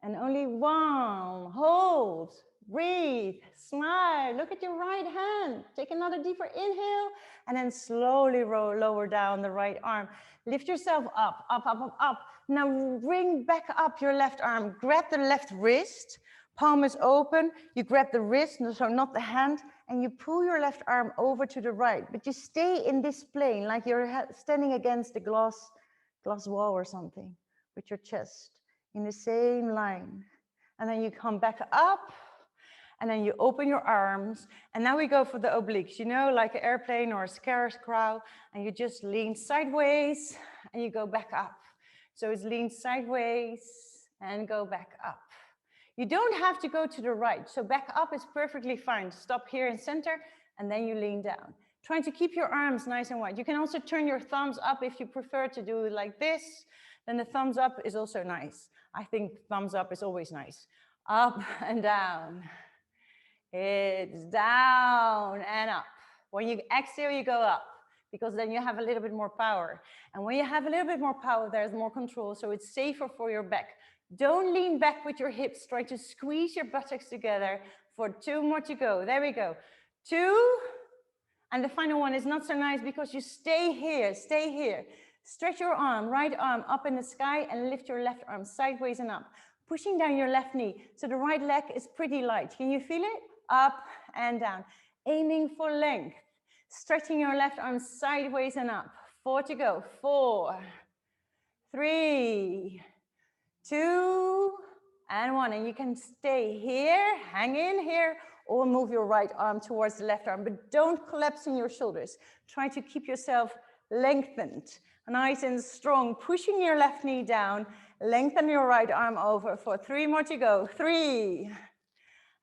and only 1. Hold. Breathe. Smile. Look at your right hand. Take another deeper inhale, and then slowly lower down the right arm. Lift yourself up, up, up, up, up. Now bring back up your left arm. Grab the left wrist. Palm is open. You grab the wrist, so not the hand, and you pull your left arm over to the right. But you stay in this plane, like you're standing against a glass wall or something, with your chest in the same line. And then you come back up, and then you open your arms. And now we go for the obliques, you know, like an airplane or a scarecrow. And you just lean sideways, and you go back up. So it's lean sideways and go back up. You don't have to go to the right. So back up is perfectly fine. Stop here in center, and then you lean down. Trying to keep your arms nice and wide. You can also turn your thumbs up if you prefer to do it like this. Then the thumbs up is also nice. I think thumbs up is always nice. Up and down. It's down and up. When you exhale, you go up, because then you have a little bit more power. And when you have a little bit more power, there's more control, so it's safer for your back. Don't lean back with your hips. Try to squeeze your buttocks together for 2 more to go. There we go. 2. And the final one is not so nice, because you stay here, stay here. Stretch your arm, right arm up in the sky, and lift your left arm sideways and up. Pushing down your left knee. So the right leg is pretty light. Can you feel it? Up and down. Aiming for length. Stretching your left arm sideways and up. 4 to go. 4, 3, 2, and 1. And you can stay here, hang in here, or move your right arm towards the left arm, but don't collapse in your shoulders. Try to keep yourself lengthened, nice and strong, pushing your left knee down. Lengthen your right arm over for 3 more to go. 3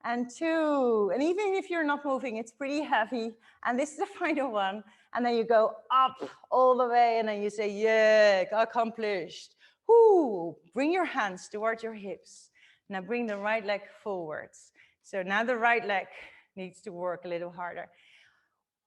and 2. And even if you're not moving, it's pretty heavy. And this is the final one. And then you go up all the way, and then you say, yeah, accomplished. Whoo. Bring your hands towards your hips. Now bring the right leg forwards. So now the right leg needs to work a little harder,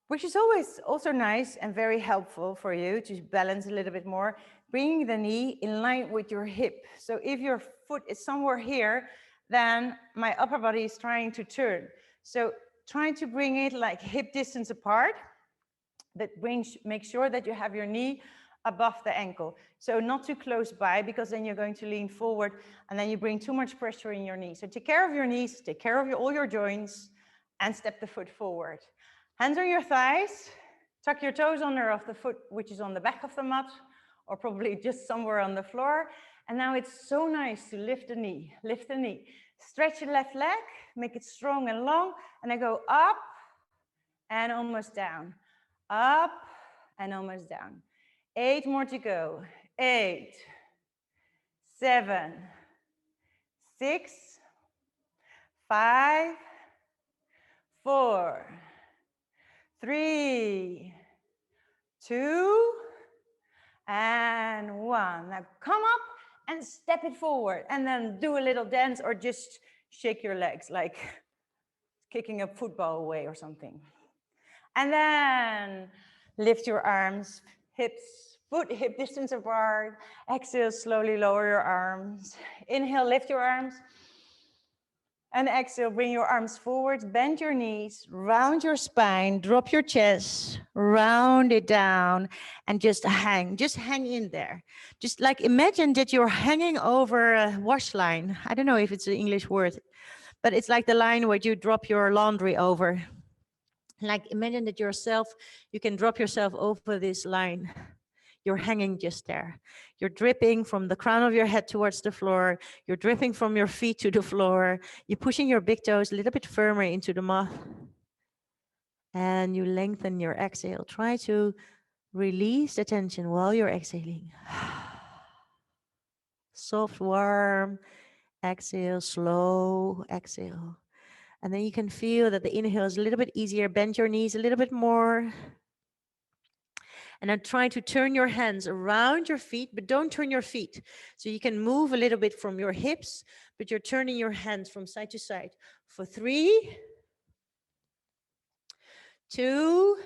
which is always also nice and very helpful for you to balance a little bit more. Bringing the knee in line with your hip. So if your foot is somewhere here, then my upper body is trying to turn. So trying to bring it like hip distance apart. make sure that you have your knee above the ankle. So not too close by, because then you're going to lean forward and then you bring too much pressure in your knees. So take care of your knees, take care of all your joints, and step the foot forward. Hands on your thighs, tuck your toes under of the foot, which is on the back of the mat, or probably just somewhere on the floor. And now it's so nice to lift the knee, lift the knee. Stretch your left leg, make it strong and long, and then go up and almost down. Up and almost down. 8 more to go. 8, 7, 6, 5, 4, 3, 2, and 1. Now come up and step it forward, and then do a little dance or just shake your legs like kicking a football away or something. And then lift your arms, hips, foot hip distance apart. Exhale, slowly lower your arms. Inhale, lift your arms. And exhale, bring your arms forward, bend your knees, round your spine, drop your chest, round it down, and just hang in there. Just like imagine that you're hanging over a wash line. I don't know if it's an English word, but it's like the line where you drop your laundry over. Like imagine that you can drop yourself over this line. You're hanging just there. You're dripping from the crown of your head towards the floor. You're dripping from your feet to the floor. You're pushing your big toes a little bit firmer into the mat. And you lengthen your exhale. Try to release the tension while you're exhaling. Soft, warm exhale, slow exhale. And then you can feel that the inhale is a little bit easier. Bend your knees a little bit more. And then try to turn your hands around your feet, but don't turn your feet. So you can move a little bit from your hips, but you're turning your hands from side to side. For 3, 2,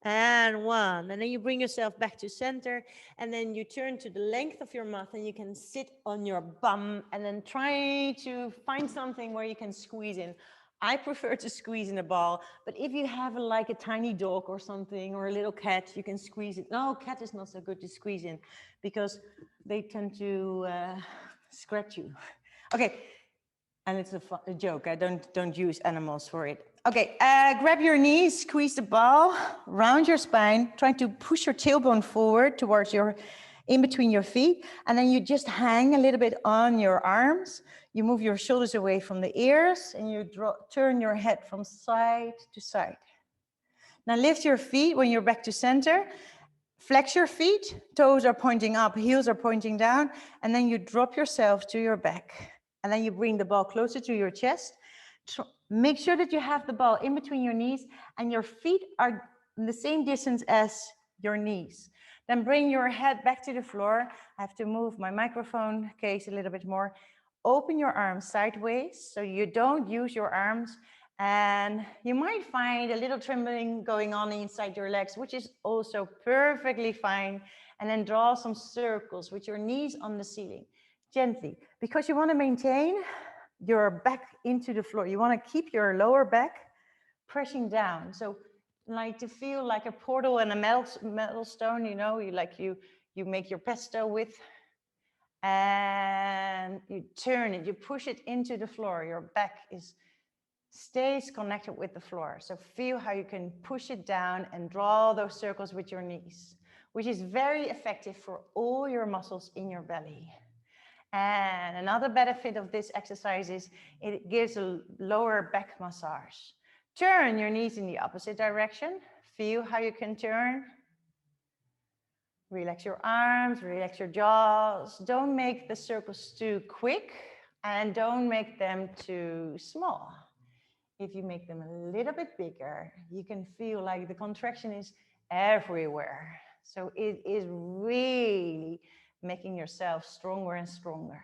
and 1. And then you bring yourself back to center, and then you turn to the length of your mat, and you can sit on your bum, and then try to find something where you can squeeze in. I prefer to squeeze in a ball, but if you have like a tiny dog or something, or a little cat, you can squeeze it. No, cat is not so good to squeeze in because they tend to scratch you. Okay, and it's a joke. I don't use animals for it. Okay, grab your knees, squeeze the ball, round your spine, trying to push your tailbone forward towards in between your feet, and then you just hang a little bit on your arms. You move your shoulders away from the ears, and you turn your head from side to side. Now lift your feet when you're back to center. Flex your feet, toes are pointing up, heels are pointing down, and then you drop yourself to your back. And then you bring the ball closer to your chest. Make sure that you have the ball in between your knees and your feet are the same distance as your knees. Then bring your head back to the floor. I have to move my microphone case a little bit more. Open your arms sideways so you don't use your arms. And you might find a little trembling going on inside your legs, which is also perfectly fine. And then draw some circles with your knees on the ceiling, gently, because you want to maintain your back into the floor. You want to keep your lower back pressing down. So like to feel like a portal and a metal stone, you know, you make your pesto with, and you turn it, you push it into the floor. Your back stays connected with the floor. So feel how you can push it down and draw those circles with your knees, which is very effective for all your muscles in your belly. And another benefit of this exercise is it gives a lower back massage. Turn your knees in the opposite direction. Feel how you can turn. Relax your arms, relax your jaws. Don't make the circles too quick and don't make them too small. If you make them a little bit bigger, you can feel like the contraction is everywhere. So it is really making yourself stronger and stronger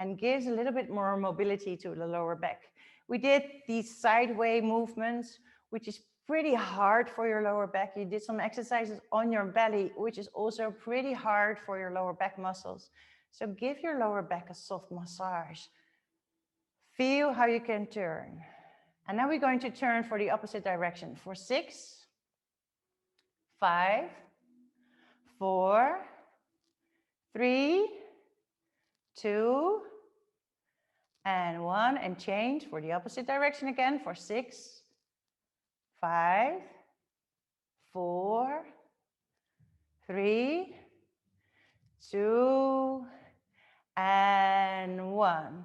and gives a little bit more mobility to the lower back. We did these sideway movements, which is pretty hard for your lower back. You did some exercises on your belly, which is also pretty hard for your lower back muscles. So give your lower back a soft massage. Feel how you can turn And now we're going to turn for the opposite direction for 6, 5, 4, 3, 2, and 1, and change for the opposite direction again for 6, 5, 4, 3, 2, and 1.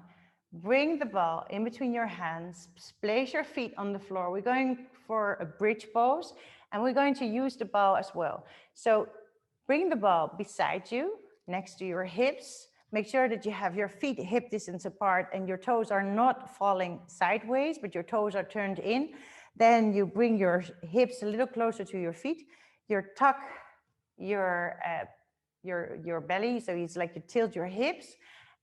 Bring the ball in between your hands, place your feet on the floor. We're going for a bridge pose, and we're going to use the ball as well. So bring the ball beside you, next to your hips. Make sure that you have your feet hip distance apart and your toes are not falling sideways, but your toes are turned in. Then you bring your hips a little closer to your feet. You tuck your belly, so it's like you tilt your hips.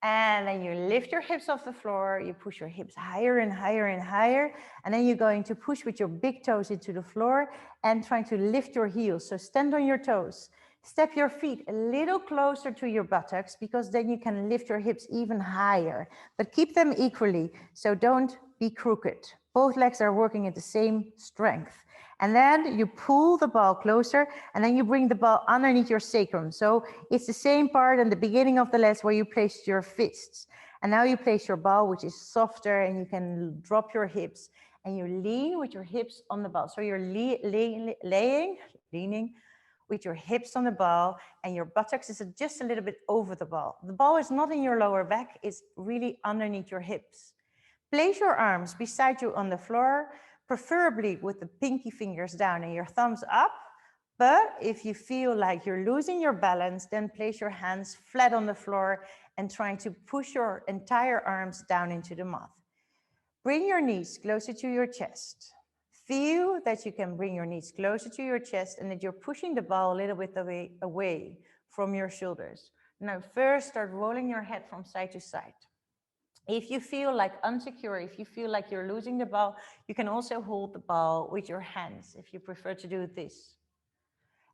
And then you lift your hips off the floor, you push your hips higher and higher and higher, and then you're going to push with your big toes into the floor and trying to lift your heels. So stand on your toes, step your feet a little closer to your buttocks, because then you can lift your hips even higher, but keep them equally, so don't be crooked. Both legs are working at the same strength. And then you pull the ball closer, and then you bring the ball underneath your sacrum. So it's the same part in the beginning of the legs where you placed your fists. And now you place your ball, which is softer, and you can drop your hips. And you lean with your hips on the ball. So you're leaning with your hips on the ball, and your buttocks is just a little bit over the ball. The ball is not in your lower back, it's really underneath your hips. Place your arms beside you on the floor, preferably with the pinky fingers down and your thumbs up. But if you feel like you're losing your balance, then place your hands flat on the floor and try to push your entire arms down into the mat. Bring your knees closer to your chest. Feel that you can bring your knees closer to your chest and that you're pushing the ball a little bit away from your shoulders. Now first start rolling your head from side to side. If you feel like unsecure, if you feel like you're losing the ball, you can also hold the ball with your hands if you prefer to do this.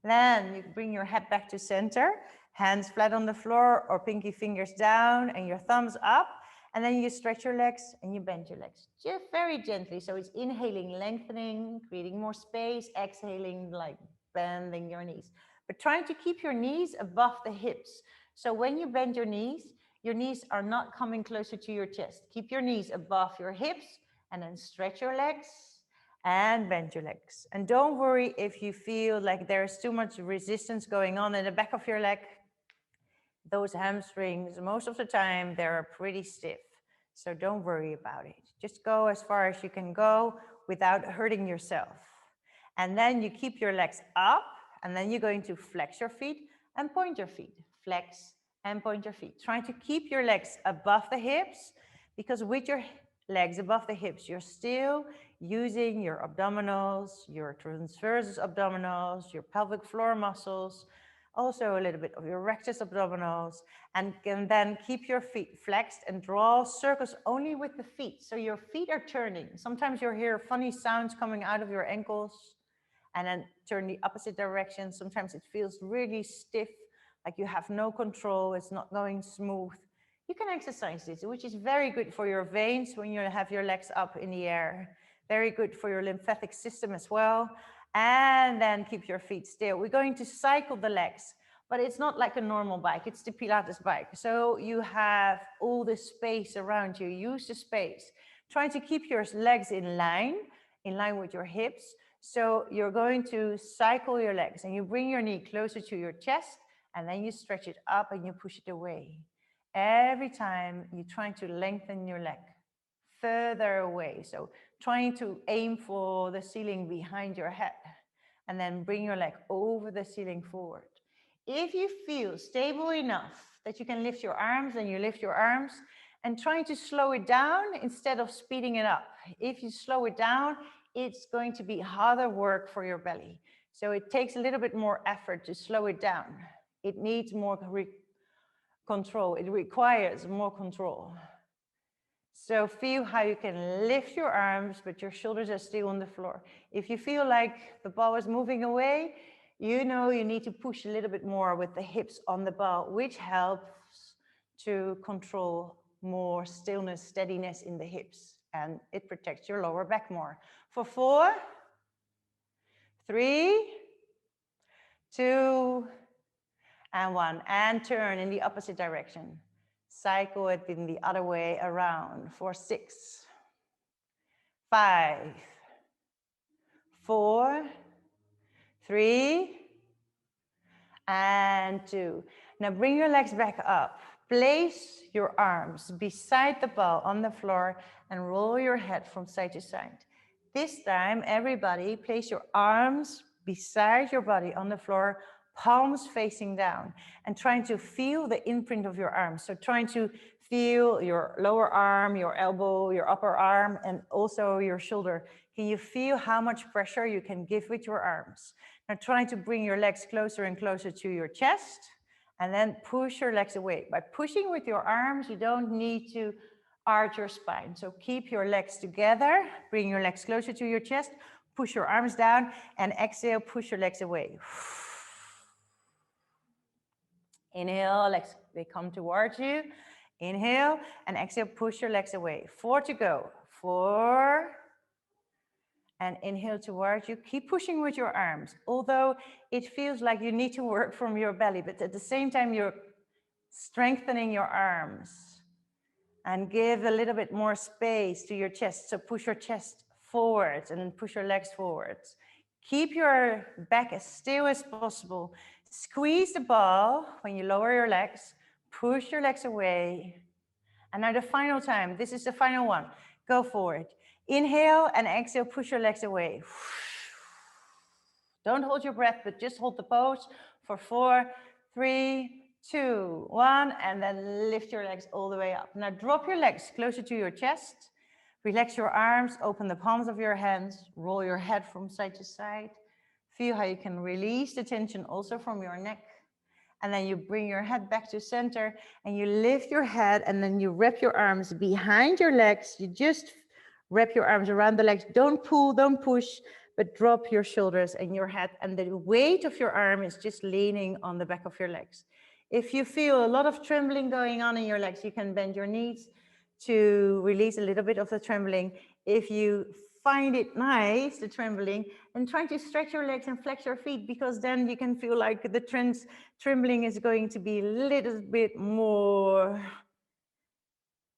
Then you bring your head back to center, hands flat on the floor or pinky fingers down and your thumbs up. And then you stretch your legs and you bend your legs just very gently. So it's inhaling, lengthening, creating more space, exhaling, like bending your knees. But trying to keep your knees above the hips. So when you bend your knees are not coming closer to your chest. Keep your knees above your hips and then stretch your legs and bend your legs. And don't worry if you feel like there's too much resistance going on in the back of your leg. Those hamstrings, most of the time, they're pretty stiff. So don't worry about it. Just go as far as you can go without hurting yourself. And then you keep your legs up, and then you're going to flex your feet and point your feet. Flex and point your feet. Trying to keep your legs above the hips, because with your legs above the hips, you're still using your abdominals, your transversus abdominals, your pelvic floor muscles, also a little bit of your rectus abdominals, and can then keep your feet flexed and draw circles only with the feet. So your feet are turning. Sometimes you'll hear funny sounds coming out of your ankles, and then turn the opposite direction. Sometimes it feels really stiff, like you have no control, it's not going smooth. You can exercise this, which is very good for your veins when you have your legs up in the air. Very good for your lymphatic system as well. And then keep your feet still. We're going to cycle the legs, but it's not like a normal bike, it's the Pilates bike. So you have all the space around you, use the space. Trying to keep your legs in line with your hips. So you're going to cycle your legs and you bring your knee closer to your chest, and then you stretch it up and you push it away. Every time you're trying to lengthen your leg further away. So trying to aim for the ceiling behind your head, and then bring your leg over the ceiling forward. If you feel stable enough that you can lift your arms, then you lift your arms, and trying to slow it down instead of speeding it up. If you slow it down, it's going to be harder work for your belly. So it takes a little bit more effort to slow it down. It needs more control. It requires more control. So feel how you can lift your arms, but your shoulders are still on the floor. If you feel like the ball is moving away, you know you need to push a little bit more with the hips on the ball, which helps to control more stillness, steadiness in the hips. and it protects your lower back more. For 4, 3, 2, and 1. And turn in the opposite direction. Cycle it in the other way around. For 6, 5, 4, 3, and 2. Now bring your legs back up. Place your arms beside the ball on the floor and roll your head from side to side. This time, everybody, place your arms beside your body on the floor, palms facing down, and trying to feel the imprint of your arms. So trying to feel your lower arm, your elbow, your upper arm, and also your shoulder. Can you feel how much pressure you can give with your arms? Now trying to bring your legs closer and closer to your chest, and then push your legs away. By pushing with your arms, you don't need to arch your spine. So keep your legs together, bring your legs closer to your chest, push your arms down, and exhale, push your legs away. Inhale, legs, they come towards you. Inhale, and exhale, push your legs away. 4 to go. 4, and inhale towards you. Keep pushing with your arms, although it feels like you need to work from your belly, but at the same time, you're strengthening your arms. And give a little bit more space to your chest. So push your chest forwards and then push your legs forwards. Keep your back as still as possible. Squeeze the ball when you lower your legs. Push your legs away. And now the final time. This is the final one. Go forward. Inhale and exhale. Push your legs away. Don't hold your breath, but just hold the pose for 4, 3, 2, 1, and then lift your legs all the way up. Now drop your legs closer to your chest. Relax your arms, open the palms of your hands, roll your head from side to side. Feel how you can release the tension also from your neck. And then you bring your head back to center and you lift your head and then you wrap your arms behind your legs. You just wrap your arms around the legs. Don't pull, don't push, but drop your shoulders and your head. And the weight of your arm is just leaning on the back of your legs. If you feel a lot of trembling going on in your legs, you can bend your knees to release a little bit of the trembling. If you find it nice, the trembling, and try to stretch your legs and flex your feet, because then you can feel like the trembling is going to be a little bit more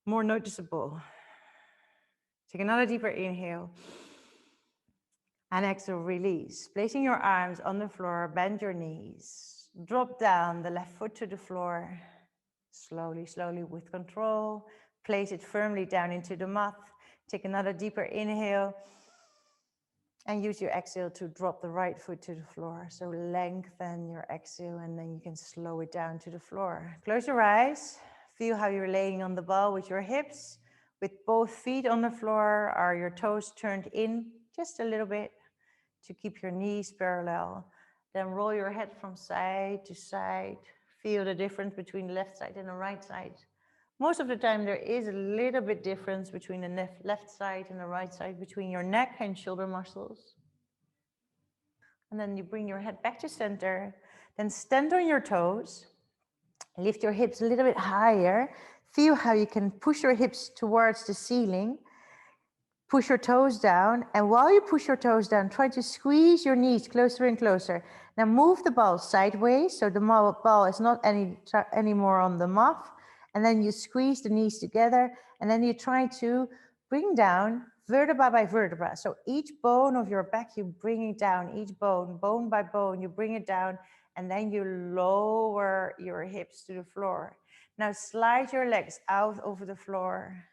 noticeable. Take another deeper inhale. And exhale, release. Placing your arms on the floor, bend your knees. Drop down the left foot to the floor. Slowly, slowly, with control. Place it firmly down into the mat. Take another deeper inhale. And use your exhale to drop the right foot to the floor. So lengthen your exhale and then you can slow it down to the floor. Close your eyes. Feel how you're laying on the ball with your hips. With both feet on the floor, are your toes turned in just a little bit to keep your knees parallel. Then roll your head from side to side. Feel the difference between the left side and the right side. Most of the time there is a little bit difference between the left side and the right side, between your neck and shoulder muscles. And then you bring your head back to center. Then stand on your toes. Lift your hips a little bit higher. Feel how you can push your hips towards the ceiling. Push your toes down. And while you push your toes down, try to squeeze your knees closer and closer. Now move the ball sideways, so the ball is not anymore on the mat. And then you squeeze the knees together. And then you try to bring down vertebra by vertebra. So each bone of your back, you bring it down. Each bone, bone by bone, you bring it down. And then you lower your hips to the floor. Now slide your legs out over the floor.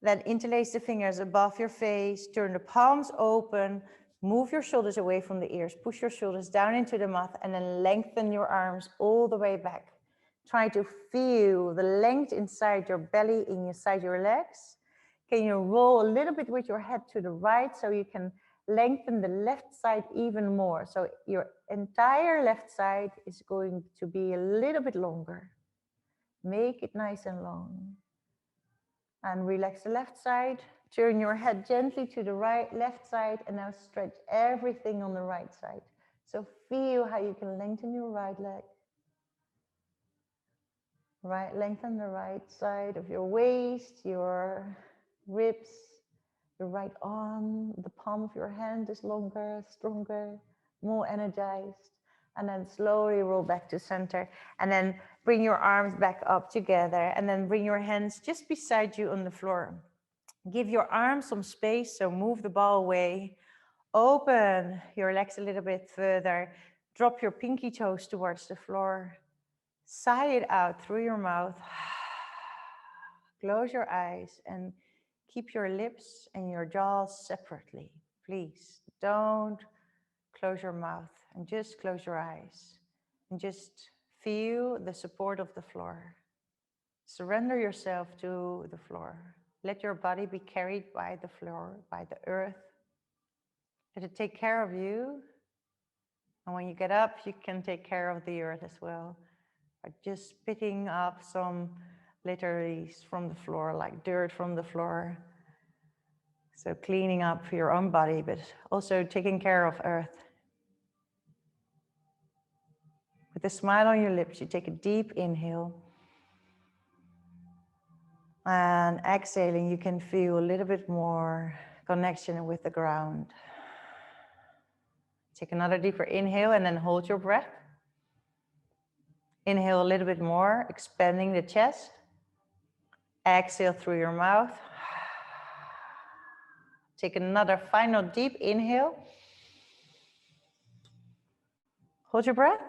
Then interlace the fingers above your face, turn the palms open, move your shoulders away from the ears, push your shoulders down into the mat, and then lengthen your arms all the way back. Try to feel the length inside your belly, inside your legs. Can you roll a little bit with your head to the right so you can lengthen the left side even more? So your entire left side is going to be a little bit longer. Make it nice and long. And relax the left side. Turn your head gently to the left side, and now stretch everything on the right side. So feel how you can lengthen your right leg. Right, lengthen the right side of your waist, your ribs, your right arm, the palm of your hand is longer, stronger, more energized. And then slowly roll back to center. And then bring your arms back up together. And then bring your hands just beside you on the floor. Give your arms some space, so move the ball away. Open your legs a little bit further. Drop your pinky toes towards the floor. Sigh it out through your mouth. Close your eyes and keep your lips and your jaws separately. Please don't close your mouth and just close your eyes and just feel the support of the floor. Surrender yourself to the floor. Let your body be carried by the floor, by the earth. Let it take care of you. And when you get up, you can take care of the earth as well. By just picking up some literally from the floor, like dirt from the floor. So cleaning up your own body, but also taking care of earth. With a smile on your lips, you take a deep inhale. And exhaling, you can feel a little bit more connection with the ground. Take another deeper inhale and then hold your breath. Inhale a little bit more, expanding the chest. Exhale through your mouth. Take another final deep inhale. Hold your breath.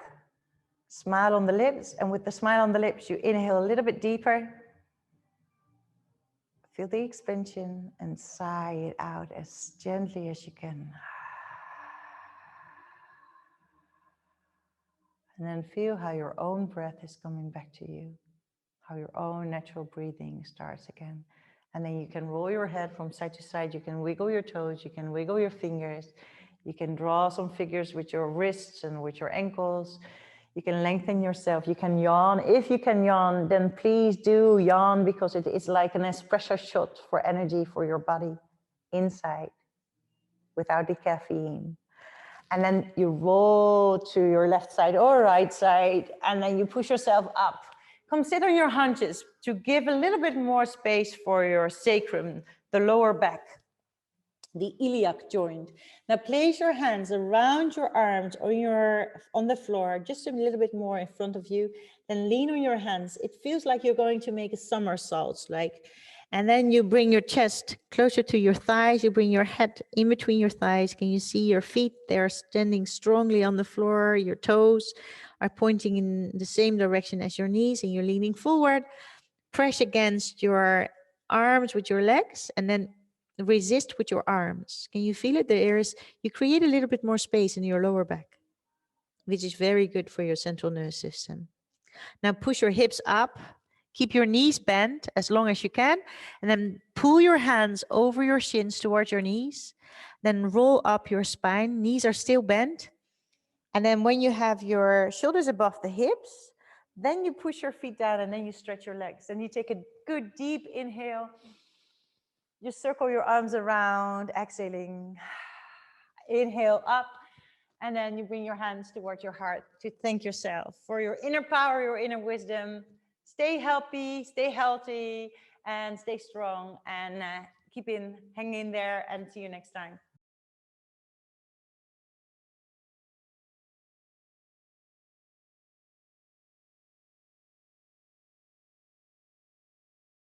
Smile on the lips. And with the smile on the lips, you inhale a little bit deeper. Feel the expansion and sigh it out as gently as you can. And then feel how your own breath is coming back to you. How your own natural breathing starts again. And then you can roll your head from side to side. You can wiggle your toes. You can wiggle your fingers. You can draw some figures with your wrists and with your ankles. You can lengthen yourself. You can yawn. If you can yawn, then please do yawn, because it is like an espresso shot for energy for your body inside without the caffeine. And then you roll to your left side or right side, and then you push yourself up. Come sit on your haunches to give a little bit more space for your sacrum, the lower back, the iliac joint. Now place your hands around your arms on the floor, just a little bit more in front of you. Then lean on your hands. It feels like you're going to make a somersault, and then you bring your chest closer to your thighs. You bring your head in between your thighs. Can you see your feet? They're standing strongly on the floor. Your toes are pointing in the same direction as your knees, and you're leaning forward. Press against your arms with your legs, and then resist with your arms. Can you feel it? You create a little bit more space in your lower back, which is very good for your central nervous system. Now push your hips up. Keep your knees bent as long as you can, and then pull your hands over your shins towards your knees. Then roll up your spine. Knees are still bent. And then when you have your shoulders above the hips, then you push your feet down and then you stretch your legs. And you take a good deep inhale. You circle your arms around, exhaling. Inhale up. And then you bring your hands towards your heart to thank yourself for your inner power, your inner wisdom. Stay healthy, and stay strong, and hang in there, and see you next time.